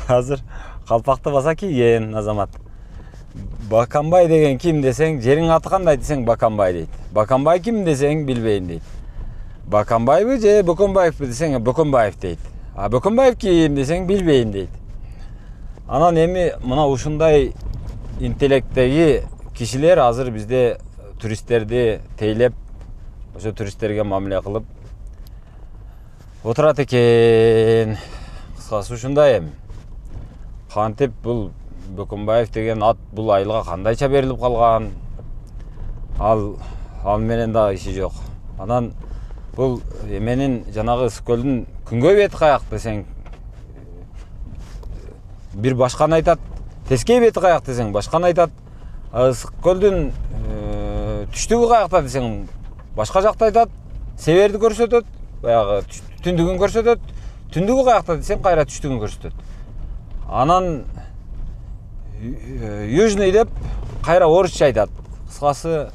Азыр калпакты баса кийген азамат. Баканбай деген ким десең, жериң аты кандай десең Баканбай дейт. Баканбай ким десең билбейм дейт. Баканбайбы же Бөкөнбаевпи десең Бөкөнбаев дейт. А Бөкөнбаев ким десең билбейм дейт. Анан эми мына ушундай интеллекттеги кишилер азыр бизде туристтерди тейлеп, ошо туристтерге мамиле кылып отурат экен. Кыскасы ушундай эми. Кантип бул Бөкөнбаев деген ат бул айылга кандайча берилип калган? Ал менен да иши жок. Анан бул менин жанагы Ысык көлдүн күнгөй бети каяк десең бир башканы айтат, тескей бети каяк десең башканы айтат. Ысык көлдүн түштүгү каякта десең башка жакты айтат. Северди көрсөтөт, баягы түндүгүн көрсөтөт. Түндүгү каякта десең кайра түштүгүн көрсөтөт. Анан южный деп кайра орусча айтат. Кыскасы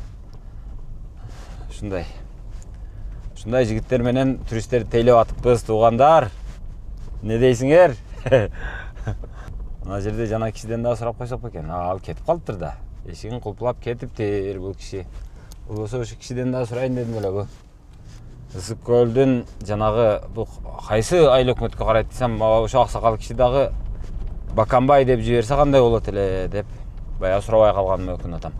ушундай жигиттер менен туристтерди тейлеп атыппыз, туугандар. Не дейсиңер? Мына жерде жана кишиден да сурап койсок экен. Ал кетип калыптыр да. Эшигин кулпулап кетиптир бул киши. Болбосо ошо кишиден да сурайын дедим эле. Ысык көлдүн жанагы бул кайсы айыл өкмөткө карайт десем, ошо аксакал киши дагы Баканбай деп жиберсе кандай болот эле деп баягы сурабай калганым өкүн атам.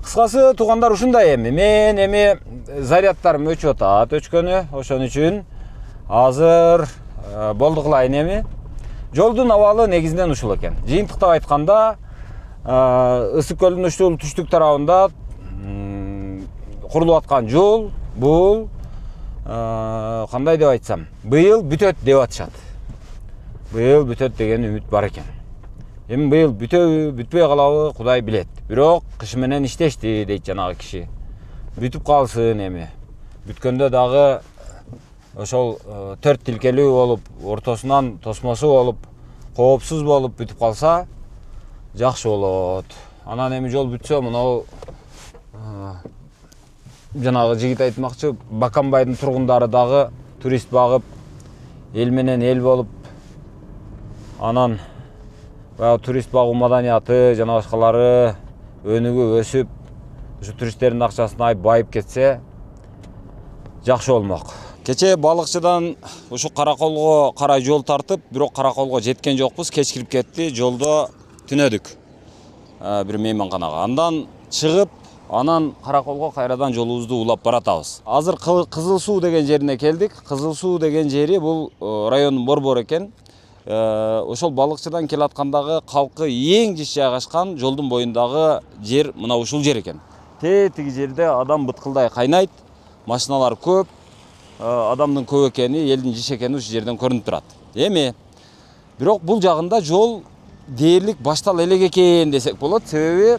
Кыскасы туугандар ушундай эми. Мен эми зарядтарым өчүп атат, өчкөнү. Ошон үчүн азыр болду кылайын эми. Жолдун абалы негизинен ушул экен. Жыйынтыктап айтканда, Ысык көлдүн ушул түштүк тарабында курулуп аткан жол бул кандай деп айтсам, быйыл бүтөт деп атышат. Быйыл бүтөт деген үмүт бар экен. Эми быйыл бүтөбү, бүтпөй калабы, Кудай билет. Бирок кышы менен иштешти дейт жанагы киши. Бүтүп калсын эми. Бүткөндө дагы ошол 4 тилкелүү болуп, ортосунан тосмосу болуп, коопсуз болуп бүтүп калса жакшы болот. Анан эми жол бүтсө, мынау жанагы жигит айтмакчы, Баканбайдын тургундары дагы турист багып, эл менен эл болуп, анан баягы турист багуу маданияты жана башкалары өнүгүп өсүп, ушу туристтердин акчасын айып байып кетсе жакшы болмок. Кече балыкчыдан ушу Караколго карай жол тартып, бирок Караколго жеткен жокпуз, кеч кирип кетти. Жолдо түнөдүк. Бир мейманканага. Андан чыгып, анан Караколго кайрадан жолубузду улап баратабыз. Азыр Кызыл Суу деген жерине келдик. Кызыл Суу деген жери бул райондун борбору экен. Ошол балыкчыдан келаткандагы калкы эң жиш жайгашкан жолдун боюндагы жер мына ушул жер экен. Тиги жерде адам быткылдай кайнайт, машиналар көп, адамдын көп экени, элдин жиш экени ушул жерден көрүнүп турат. Эми бирок бул жагында жол дээрлик баштала элек экен десек болот. Себеби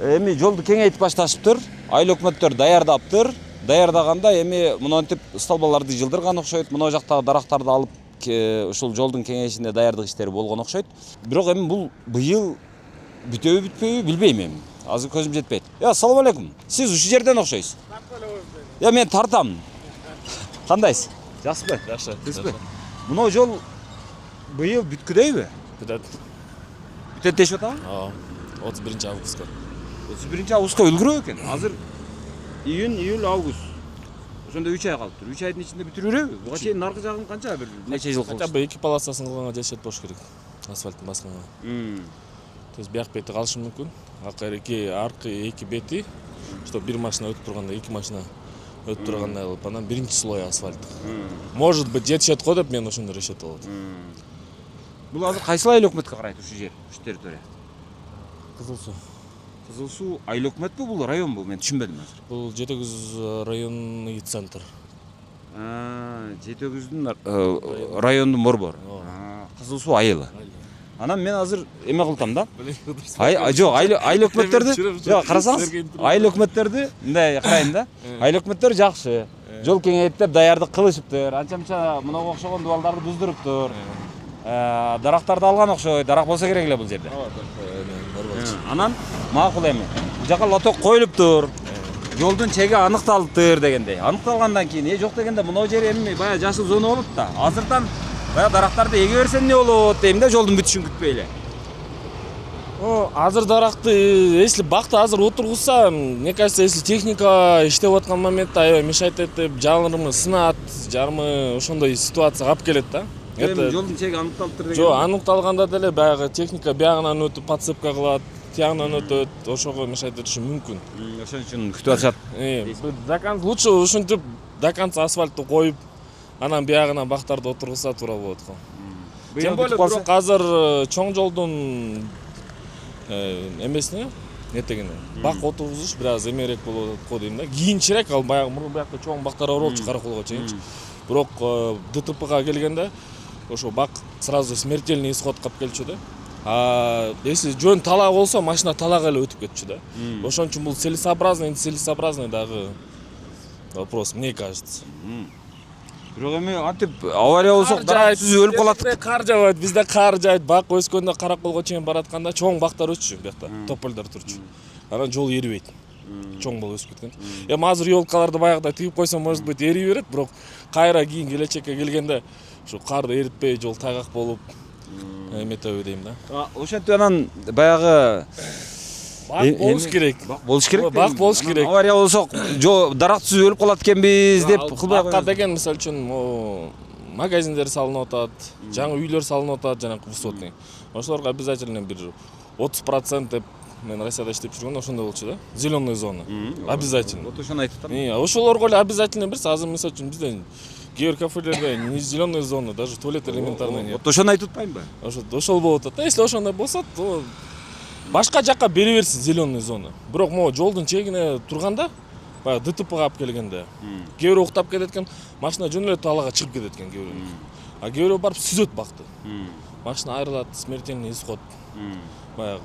эми жолду кеңейтип башташыптыр, айыл өкмөттөр даярдаптыр. Даярдаганда эми монтип столбаларды жылдырган окшойт, мына жактагы дарактарды алып ушул жолдун кеңейишинде даярдык иштери болгон окшойт. Бирок эми бул быйыл бүтөбү бүтпөйбү билбейм эми. Азыр көзүм жетпейт. Ассалам алейкум. Сиз ушул жерден окшойсуз. Мен тартам. Кандайсыз? Жакшысызбы? Жакшы. Сизби? Мына жол быйыл бүткүдөйбү? Бүтөт. Бүтөт дешип атабы? 31 августка. 31 августка үлгүрөбү экен. Азыр июнь, июль, август. Ошондо 3 ай калыптыр. 3 айдын ичинде бүтүрүп береби? Буга чейин наркы жагын канча бир нече жыл кылды? Хотя бы 2 полосасын кылганга жетишет болуш керек. Асфальттын басканга. То есть бияк бети калышы мүмкүн. Аркы 2 бети, что бир машина өтүп турганда 2 машина өтүп тургандай кылып, анан биринчи слой асфальт. Может быть, жетишет го деп мен ошондой расчет болот. Бул азыр кайсыл айыл өкмөткө карайт ушул жер, ушул территория? Кызыл Суу. Кызыл Суу айыл өкмөтпү, бул районбу? Мен түшүнбөдүм азыр. Бул Жети Өгүз районный центр. Жети Өгүздүн райондун борбору. Кызыл Суу айылы. Анан мен азыр эме кылтам да. Жок, айыл өкмөттөрдү, жок, карасаңыз, айыл өкмөттөрдү мындай карайм да. Айыл өкмөттөр жакшы. Жол кеңейт деп даярдык кылышыптыр. Анча-мынча мынага окшогон дубалдарды буздуруптур. Дарактарды алган окшойт. Дарак болсо керек эле бул жерде. Анан макул эми. Бул жака лоток коюлуптур. Жолдун чеги аныкталыптыр дегендей. Аныкталгандан кийин жок дегенде мына жер эми баягы жашыл зона болот да. Азырдан баягы дарактарды эге берсем эмне болот дейм да, жолдун бүтүшүн күтпөй эле. Азыр даракты, если бакты азыр отургузса, мне кажется, если техника иштеп аткан моментте аябай мешать этип, жанрымы сынат, жарымы ошондой ситуацияга алып келет да. Эми жолдун чеги аныкталыптыр деген. Жок, аныкталганда деле баягы техника биягынан өтүп подцепка кылат, тиягынан өтөт, ошого мешать этиши мүмкүн. Ошон үчүн күтүп атышат. До конца лучше ушинтип до конца асфальтты коюп, анан биягынан бактарды отургузса туура болот го. Тем более бирок азыр чоң жолдун эмесине этегине бак отургузуш бир аз эмерээк болот го дейм да. Кийинчерээк ал баягы мурун биякта чоң бактар бар болчу Караколго чейинчи. Бирок ДТПга келгенде ошо бак сразу смертельный исходко алып келчү да. Если жөн талак болсо, машина талак эле өтүп кетчү да. Ошон үчүн бул целесообразный дагы вопрос, мне кажется. Бирок эми антип авария болсо түзүп өлүп калат. Кар жаабайт, бизде кар жаайт, бак өскөндө Караколго чейин баратканда чоң бактар өччү биякта, тополдор турчу. Анан жол эрибейт. Чоң болуп өсүп кеткен. Эми азыр ёлкаларды баягыда тигип койсо, может быть, эрип берет, бирок кайра кийин келечекке келгенде ушу карды эритпей, жол тайгак болуп эметеби дейм да. Ошентип анан баягы бак болуш керек. Бак болуш керек. Авария болсо, дарак түзүп өлүп калат экенбиз деп кылбай койгон. Бакка деген мисалы үчүн магазиндер салынып атат, жаңы үйлөр салынып атат, жана высотный. Ошолорго обязательно бир 30% деп мен Россияда иштеп жүргөндө ошондой болчу да. Зеленый зона. Обязательно. Вот ошону айтып атам. Ошолорго эле обязательно берсе, азыр мисалы үчүн бизден кээ бир кафелерде не зеленая зона, даже туалет элементарный нет. Вот ошону айтып атпаймынбы? Ошол болуп атат. Если ошондой болсо, то башка жакка бере берсин зеленый зона. Бирок могу жолдун чегине турганда, баягы ДТПга алып келгенде, кээ бирөө уктап кетет экен, машина жөн эле талаага чыгып кетет экен кээ бирөө. А кээ бирөө барып сүзөт бакты. Машина айрылат, смертельный исход. Баягы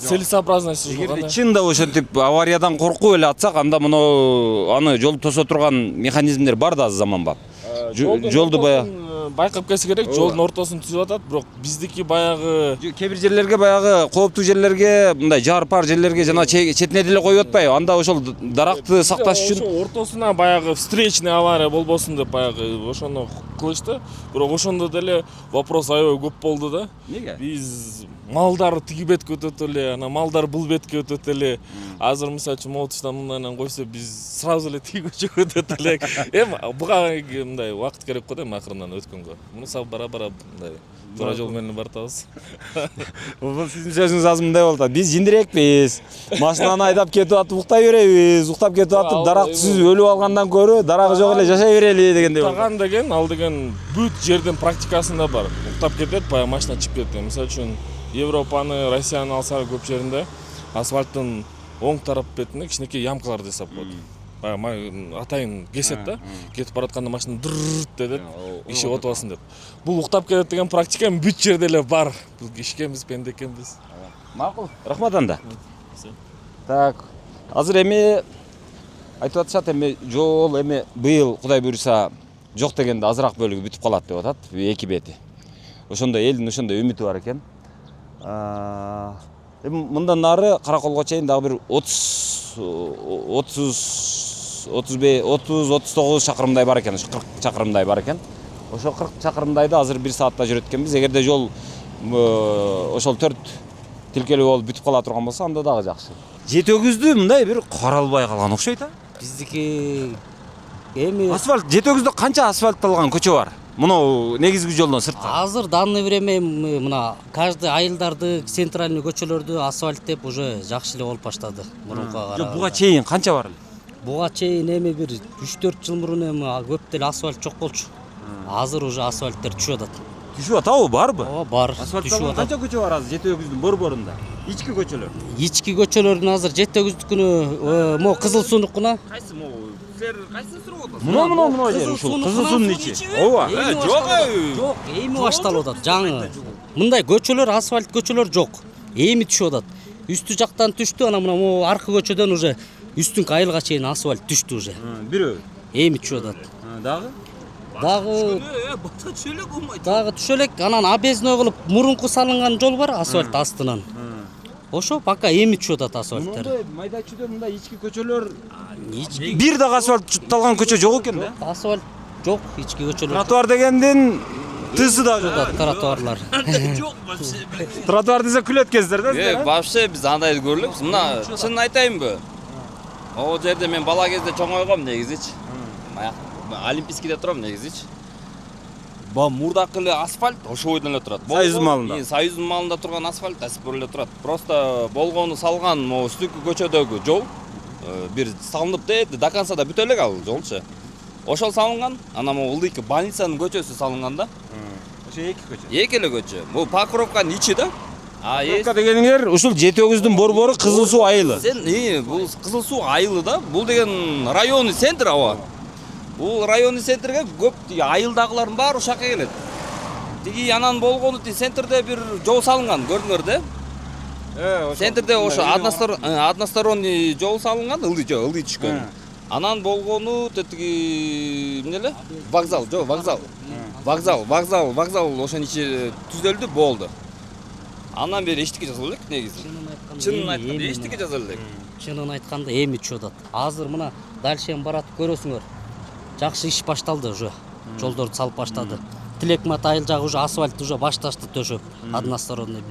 целесообразность Эгерде чында ошентип авариядан коркуп эле атсак, анда муну аны жолду тосо турган механизмдер бар да азыр заманбап. Жолду баягы байкап келсе керек, жолдун ортосун түзүп атат, бирок биздики баягы кээ бир жерлерге баягы кооптуу жерлерге, мындай жар пар жерлерге жана четине деле коюп атпайбы? Анда ошол даракты сакташ үчүн ошо ортосуна баягы встречный авария болбосун деп баягы ошону кылышты. Бирок ошондо деле вопрос аябай көп болду да. Неге? Биз малдар тиги бетке өтөт эле, ана малдар бул бетке өтөт эле. Азыр мисалы үчүн Молотовдон мындайынан койсо биз сразу эле тиги көчөгө өтөт элек. Буга мындай убакыт керек го да акырынан өткөнгө. Муну бара-бара мындай туура жол менен бартабыз. Бул сиздин сөзүңүз азыр мындай болуп атат. Биз жиндирекпиз. Машинаны айдап кетип атып уктай беребиз. Уктап кетип атып даракты сүзүп өлүп алгандан көрө дарагы жок эле жашай берели дегендей болот. Уктаган деген, ал деген бүт жердин практикасында бар. Уктап кетет, баягы машина чыгып кетет. Мисалы үчүн Европаны, Россияны алсак көп жеринде асфальттын оң тарап бетине кичинекей ямкалар жасап коет. Баягы атайын кесет да, кетип баратканда машина дырррт дедет, киши отубасын деп. Бул уктап кетет деген практика бүт жерде эле бар. Бул кишкенбиз, пенде экенбиз. Макул. Рахмат анда. Так, азыр эми айтып атышат, эми жол эми быйыл Кудай буйруса жок дегенде азыраак бөлүгү бүтүп калат деп атат, эки бети. Ошондой элдин ошондой үмүтү бар экен. Эми мындан нары Караколго чейин дагы бир 30-39 чакырымдай бар экен, 40 чакырымдай бар экен. Ошо 40 чакырымдайды азыр 1 саатта жүрөт экенбиз. Эгерде жол ошол 4 тилкелүү болуп бүтүп кала турган болсо, анда дагы жакшы. Жетөгүздү мындай бир каралбай калган окшойт а? Биздики эми Асфальт, Жетөгүздө канча асфальтталган көчө бар? Муну негизги жолдон сыртка. азыр данный время мына каждый айылдарды, центральный көчөлөрдү асфальттеп уже жакшы эле болуп баштады. Мурунга Жок, караганда. буга чейин канча бар эле? Буга чейин эми бир 3-4 жыл мурун эми көп деле асфальт жок болчу. Азыр уже асфальттер түшүп атат. Түшүп атабы, барбы? Ооба, бар. Түшүп Асфальтталган атат. канча көчө бар азыр Жетөгүздүн борборунда? Ички көчөлөр. Ички көчөлөрдүн азыр Жетөгүздүкүнү могу Кызыл Суундукуна. Кайсы могу? Силер кайсысын сурап атасыз? Муну жер ушул Кызыл суунун ичи. Ооба. Жок, эми башталып атат. Жаңы. Мындай көчөлөр, асфальт көчөлөр жок. Эми түшүп атат. Үстү жактан түштү, анан могу аркы көчөдөн уже үстүнкү айылга чейин асфальт түштү уже. Бирөө. Эми түшүп атат. Дагы? Дагы түшө элек, анан объездной кылып мурунку салынган жол бар асфальт астынан. Ошо пока эми түшүп атат асфальттер. Мындай майда чүйдө мындай ички көчөлөр Ички бир дагы асфальтталган көчө жок экен да. асфальт жок, ички көчөлөр. Тротуар дегендин тысы да жок. Тротуарлар. Тротуар десе күлөт кездер да силер. Вообще биз андай көрүлүп, мына чынын айтайынбы? О жерде мен бала кезде чоңойгом негизичи. Олимпийскийде турам негизичи. Мурдакы эле асфальт ошол бойдон эле турат. Союздун маалында. Союздун маалында турган асфальт асып эле турат. Просто болгону салган могу үстүнкү көчөдөгү жол бир салынып до конца да бүтө элек ал жолчу. Ошол салынган, анан могу ылдыйкы больницанын көчөсү салынган да. Ошо эки көчө. Эки эле көчө. Бул Покровканын ичи да. Покровка дегениңер ушул Жетөгүздүн борбору Кызыл суу айылы. Бул Кызыл суу айылы да. Бул деген районный центр аба. Бул районный центрге көп айылдагылардын баары ушакка келет. Тиги анан болгону центрде бир жол салынган, көрдүңөр да? Центрде ошо односторонний жол салынган, ылдый түшкөн. Анан болгону тиги эмне эле? Вокзал ошонун ичи түзөлдү, болду. Андан бери эчтеке жаза элек негизи. Чынын айтканда эчтеке жаза элек. Чынын айтканда эми түшүп атат. Азыр мына дальше баратып көрөсүңөр. Жакшы иш башталды уже. Жолдорду салып баштады. Тилекмат айыл жагы уже асфальт уже башташты төшөп. Односторонний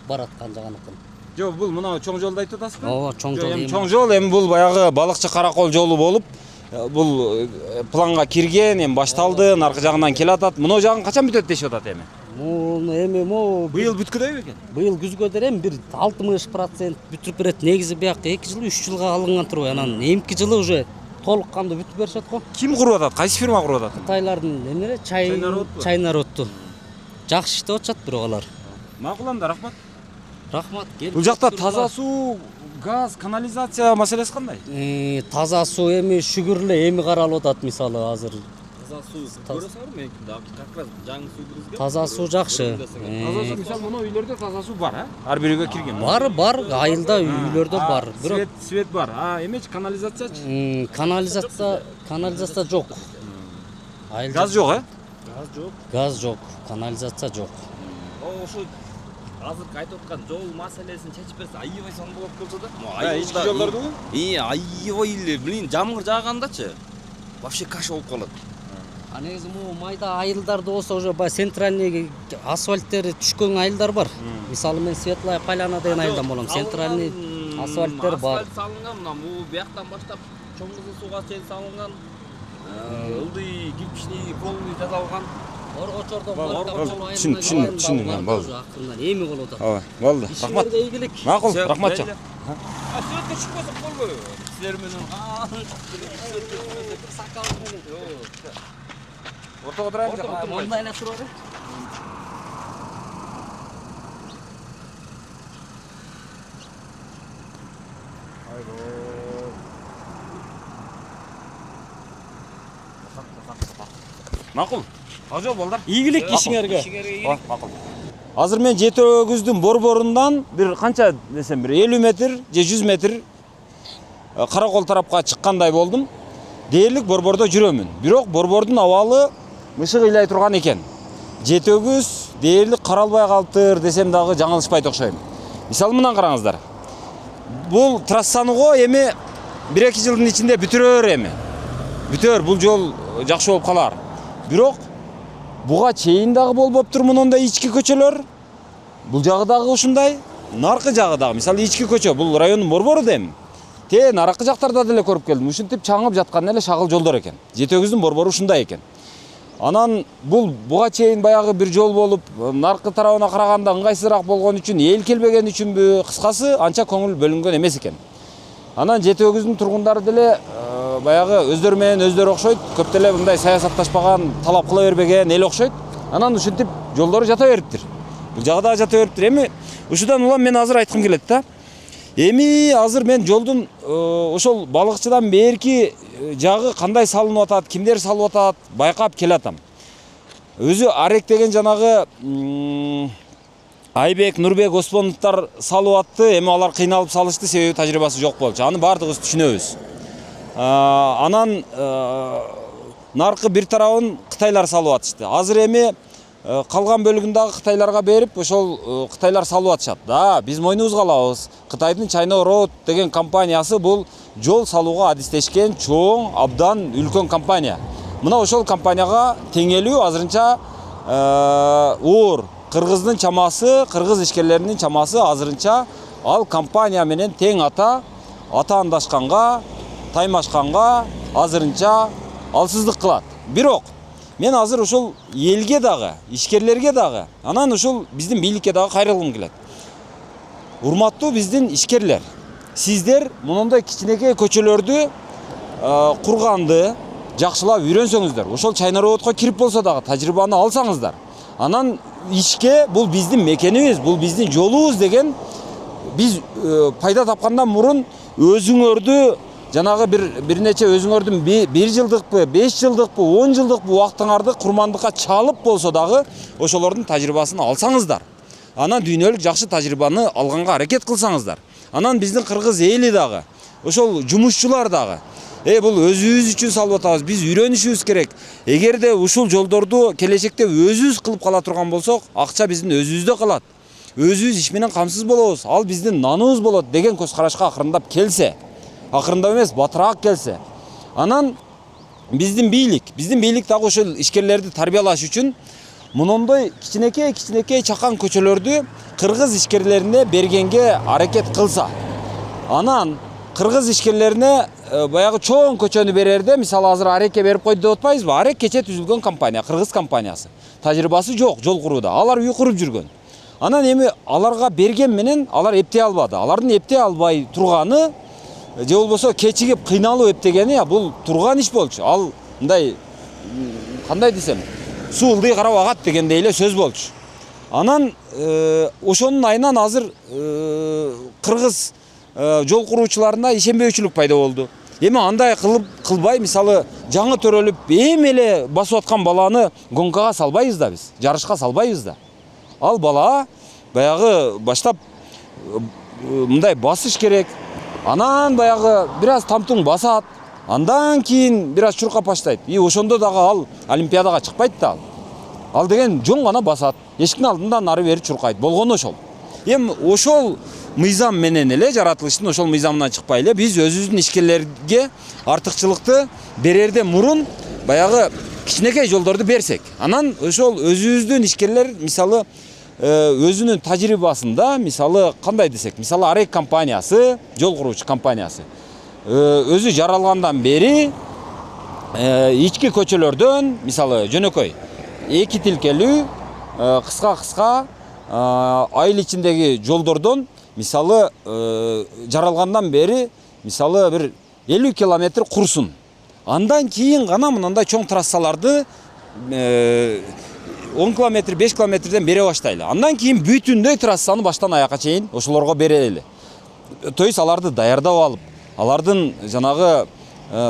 бараткан жаганыкын. Жок, бул мына чоң жолду айтып атасызбы? Ооба, чоң жол. Чоң жол эми бул баягы балыкчы Каракол жолу болуп, бул планга кирген, эми башталды, наркы жагынан келатат. Мына жагын качан бүтөт дешип атат эми? Муну эми могу Быйыл бүткүдөйбү экен? быйыл күзгө дерем бир 60% бүтүрүп берет. Негизи бияка 2 жыл 3 жылга алынган турбай. Анан эмки жылы уже толук кандуу бүтүп беришет го. Ким куруп атат? Кайсы фирма куруп атат? Кытайлардын эмеле чай народу. Жакшы иштеп атышат бирок алар. Макул анда, рахмат. Рахмат. Бул жакта таза суу, газ, канализация маселеси кандай? Таза суу эми шүгүр эле эми каралып атат мисалы азыр. Таза суу көрөсүңөрбү мен как раз жаңы суу киргизген. Таза суу жакшы. Таза суу, мисалы, мына үйлөрдө таза суу бар, а? Ар бир үйгө кирген. Бар, айылда үйлөрдө бар. Бирок Свет бар. Эмечи канализациячы? канализация жок. Газ жок, э? Газ жок, канализация жок. Ошо азыркы айтып аткан жол маселесин чечип берсе аябай сонун болуп калды да. Ички жолдорду? Аябай эле, блин, жамгыр жаагандачы вообще каша болуп калат. А негизи могу майда айылдарда болсо уже баягы центральный асфальттери түшкөн айылдар бар. Мисалы мен Светлая Поляна деген айылдан болом. Центральный асфальттер бар. Асфальт салынган, мына бул бияктан баштап чоң кызыл сууга чейин салынган. Ылдый кирпичный полный жасалган. Оргочордо Түшүндүм, болду. акырынан эми болуп атат. Ооба, болду. Рахмат. Ишиңерге ийгилик. Макул, рахматчы. Светке чыкпасак болбойбу? Силер менен Ортого турайбы? Мондай эле тура бер. Макул. Ал жол болдар. Ийгилик ишиңерге. Макул. Азыр мен Жети Өгүздүн борборундан бир канча десем бир 50 метр же 100 метр Каракол тарапка чыккандай болдум. Дээрлик борбордо жүрөмүн. Бирок борбордун абалы мышык ыйлай турган экен. Жети Өгүз дээрлик каралбай калыптыр десем дагы жаңылышпайт окшойм. Мисалы мындан караңыздар. Бул трассаны го эми 1-2 жылдын ичинде бүтүрөр эми. Бүтөр, бул жол жакшы болуп калар. Бирок буга чейин дагы болбоптур мындай ички көчөлөр. Бул жагы дагы ушундай, наркы жагы дагы. Мисалы ички көчө, бул райондун борбору да эми. Те наркы жактарда деле көрүп келдим. Ушинтип чаңып жаткан эле шагыл жолдор экен. Жети Өгүздүн борбору ушундай экен. Анан бул буга чейин баягы бир жол болуп, наркы тарабына караганда ыңгайсызыраак болгон үчүн, эл келбеген үчүнбү, кыскасы анча көңүл бөлүнгөн эмес экен. Анан Жети Өгүздүн тургундары деле баягы өздөрү менен өздөрү окшойт, көп деле мындай саясатташпаган, талап кыла бербеген эл окшойт. Анан ушинтип жолдору жата бериптир. Бул жагы да жата бериптир. Эми ушудан улам мен азыр айткым келет да. Эми азыр мен жолдун ошол балыкчыдан берки жагы кандай салынып атат, кимдер салып атат, байкап келатам. Өзү Арек деген жанагы Айбек, Нурбек, Оспоновдор салып атты. Эми алар кыйналып салышты, себеби тажрыйбасы жок болчу. Аны бардыгыбыз түшүнөбүз. Анан наркы бир тарабын Кытайлар салып атышты. Азыр эми калган бөлүгүн дагы Кытайларга берип, ошол Кытайлар салып атышат. Да, биз мойнубузга алабыз. Кытайдын China Road деген компаниясы бул жол салууга адистешкен чоң, абдан үлкөн компания. Мына ошол компанияга теңелүү азырынча оор. Кыргыздын чамасы, кыргыз ишкерлеринин чамасы азырынча ал компания менен тең атаандашканга, таймашканга азырынча алсыздык кылат. Бирок мен азыр ошол элге дагы, ишкерлерге дагы, анан ошол биздин бийликке дагы кайрылгым келет. Урматтуу биздин ишкерлер, сиздер мындай кичинекей көчөлөрдү курганды жакшылап үйрөнсөңүздөр, ошол China Road'ко кирип болсо дагы тажрыйбаны алсаңыздар. Анан ишке бул биздин мекенибиз, бул биздин жолубуз деген биз пайда тапкандан мурун өзүңөрдү жанагы бир нече өзүңөрдүн 1 жылдыкпы, 5 жылдыкпы, 10 жылдыкпы убактыңарды курмандыкка чалып болсо дагы ошолордун тажрыйбасын алсаңыздар. Анан дүйнөлүк жакшы тажрыйбаны алганга аракет кылсаңыздар. Анан биздин кыргыз эли дагы, ошол жумушчулар дагы бул өзүбүз үчүн салып атабыз, биз үйрөнүшүбүз керек. Эгерде ушул жолдорду келечекте өзүбүз кылып кала турган болсок, акча биздин өзүбүздө калат. Өзүбүз иш менен камсыз болобуз, ал биздин наныбыз болот деген көз карашка акырындап келсе, акырындап эмес, батыраак келсе. Анан биздин бийлик дагы ошол ишкерлерди тарбиялаш үчүн мындай кичинекей чакан көчөлөрдү кыргыз ишкерлерине бергенге аракет кылса. Анан кыргыз ишкерлерине баягы чоң көчөнү берерде, мисалы азыр Арекке берип койду деп атпайбызбы? Арек кече түзүлгөн компания, кыргыз компаниясы. Тажрыйбасы жок жол курууда. Алар үй куруп жүргөн. Анан эми аларга берген менен алар эптей албады. Алардын эптей албай турганы же болбосо кечигип кыйналып эптегени бул турган иш болчу. Ал мындай кандай десем, суу ылдый карап агат дегендей эле сөз болчу. Анан ошонун айынан азыр кыргыз жол куруучуларында ишенбөөчүлүк пайда болду. Эми андай кылбай, мисалы жаңы төрөлүп эми эле басып аткан баланы гонкага салбайбыз да биз, жарышка салбайбыз да. Ал бала баягы баштап мындай басыш керек. Анан баягы бир аз тамтуң басат, андан кийин бир аз чуркап баштайт. И ошондо дагы ал олимпиадага чыкпайт да. Ал деген жоң гана басат. Эшиктин алдында нары бери чуркайт. Болгону ошол. Эми ошол мыйзам менен эле жаратылыштын ошол мыйзамынан чыкпай эле биз өзүбүздүн ишкерлерге артыкчылыкты берерден мурун баягы кичинекей жолдорду берсек. Анан ошол өзүбүздүн ишкерлер мисалы өзүнүн тажрыйбасында, мисалы кандай десек, мисалы Арек компаниясы, жол куруучу компаниясы өзү жаралгандан бери ички көчөлөрдөн, мисалы жөнөкөй эки тилкелүү кыска айыл ичиндеги жолдордон мисалы жаралгандан бери мисалы бир 50 километр курсун. Андан кийин гана мындай чоң трассаларды 10 километр, 5 километрден бере баштайлы. Андан кийин бүтүндөй трассаны баштан аякка чейин ошолорго берели. То есть аларды даярдап алып, алардын жанагы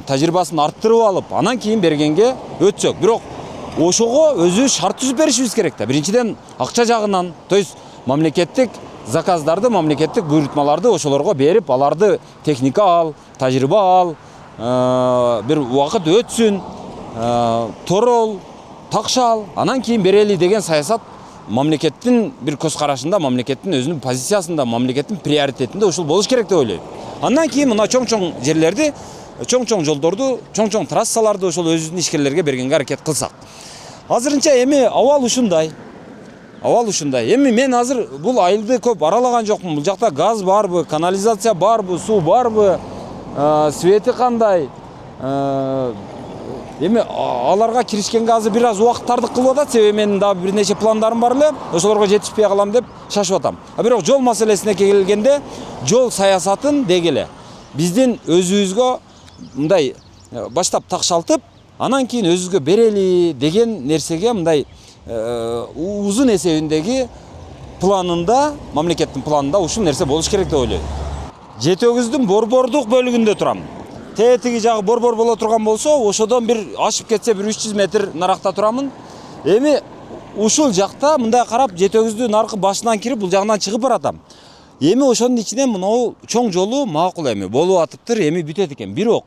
тажрыйбасын арттырып алып, анан кийин бергенге өтсөк. Бирок ошого өзү шарт түзүп беришибиз керек да. Биринчиден акча жагынан, то есть мамлекеттик заказдарды, мамлекеттик буйрутмаларды ошолорго берип, аларды техника ал, тажрыйба ал, бир убакыт өтсүн, торол, такшал, анан кийин берели деген саясат мамлекеттин бир көз карашында, мамлекеттин өзүнүн позициясында, мамлекеттин приоритетинде ушул болуш керек деп ойлойм. Андан кийин мына чоң жерлерди, чоң жолдорду, чоң трассаларды ошол өзүбүздүн ишкерлерге бергенге аракет кылсак. Азырынча эми абал ушундай. Эми мен азыр бул айылды көп аралаган жокмун. Бул жакта газ барбы, канализация барбы, суу барбы, свети кандай? Эми аларга киришкенге азыр бир аз убакыт тардык кылып атат, себеби менин дагы бир нече пландарым бар эле, ошолорго жетишпей калам деп шашып атам. Бирок жол маселесине келгенде, жол саясатын дегеле биздин өзүбүзгө мындай баштап такшалтып, анан кийин өзүбүзгө берели деген нерсеге мындай узун эсебиндеги планында, мамлекеттин планында ушул нерсе болуш керек деп ойлойм. Жетөгүздүн борбордук бөлүгүндө турам. Тетиги жагы борбор боло турган болсо, ошодон бир ашып кетсе бир 300 метр наракта турамын. Эми ушул жакта мындай карап Жетөгүздүн аркы башынан кирип бул жагынан чыгып баратам. Эми ошонун ичинен мынау чоң жолу макул эми болуп атыптыр, эми бүтөт экен. Бирок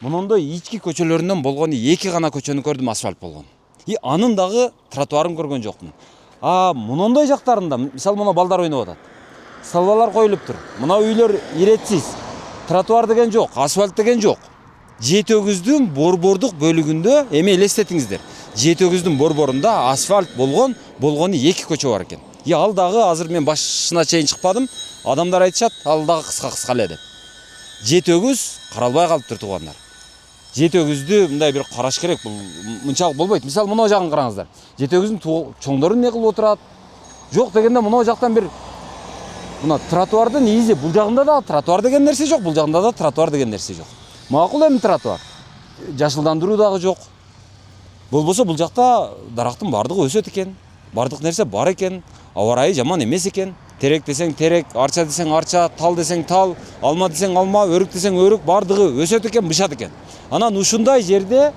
мындай ички көчөлөрүнөн болгону 2 гана көчөнү көрдүм, асфальт болгон. И анын дагы тротуарын көргөн жокмун. Мындай жактарында, мисалы мына балдар ойноп атат. Салбалар коюлуптур. Мына үйлөр иретсиз. Тротуар деген жок, асфальт деген жок. Жетөгүздүн борбордук бөлүгүндө эми элестетиңиздер. Жетөгүздүн борборунда асфальт болгону 2 көчө бар экен. Ал дагы азыр мен башына чейин чыкпадым. Адамдар айтышат, ал дагы кыска эле деп. Жетөгүз каралбай калыптыр туугандар. Жетөгүздү мындай бир караш керек, бул мынчалык болбойт. Мисалы мына жагын караңыздар. Жетөгүздүн чоңдору эмне кылып отурат? Жок дегенде мына жактан бир мына тротуардын изи, бул жагында да тротуар деген нерсе жок, бул жагында да тротуар деген нерсе жок. Макул эми тротуар. Жашылдандыруу дагы жок. Болбосо бул жакта дарактын бардыгы өсөт экен. Бардык нерсе бар экен. Аба ырайы жаман эмес экен. Терек десең терек, арча десең арча, тал десең тал, алма десең алма, өрүк десең өрүк, бардыгы өсөт экен, бышат экен. Анан ушундай жерде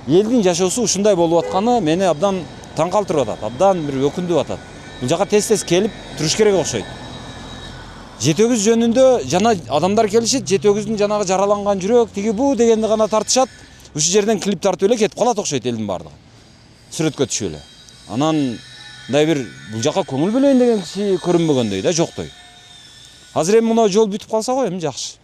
элдин жашоосу ушундай болуп атканы мени абдан таң калтырып атат, абдан бир өкүндүп атат. Бул жака тез келип туруш керек окшойт. Жетөгүз жөнүндө жана адамдар келишет, Жетөгүздүн жанагы жараланган жүрөк, тиги бу дегенди гана тартышат. Ушул жерден клип тартып эле кетип калат окшойт элдин бардыгы. Сүрөткө түшүп эле. Анан мындай бир бул жака көңүл бөлөйүн деген киши көрүнбөгөндөй да, жоктой. Азыр эми мына жол бүтүп калса го эми жакшы.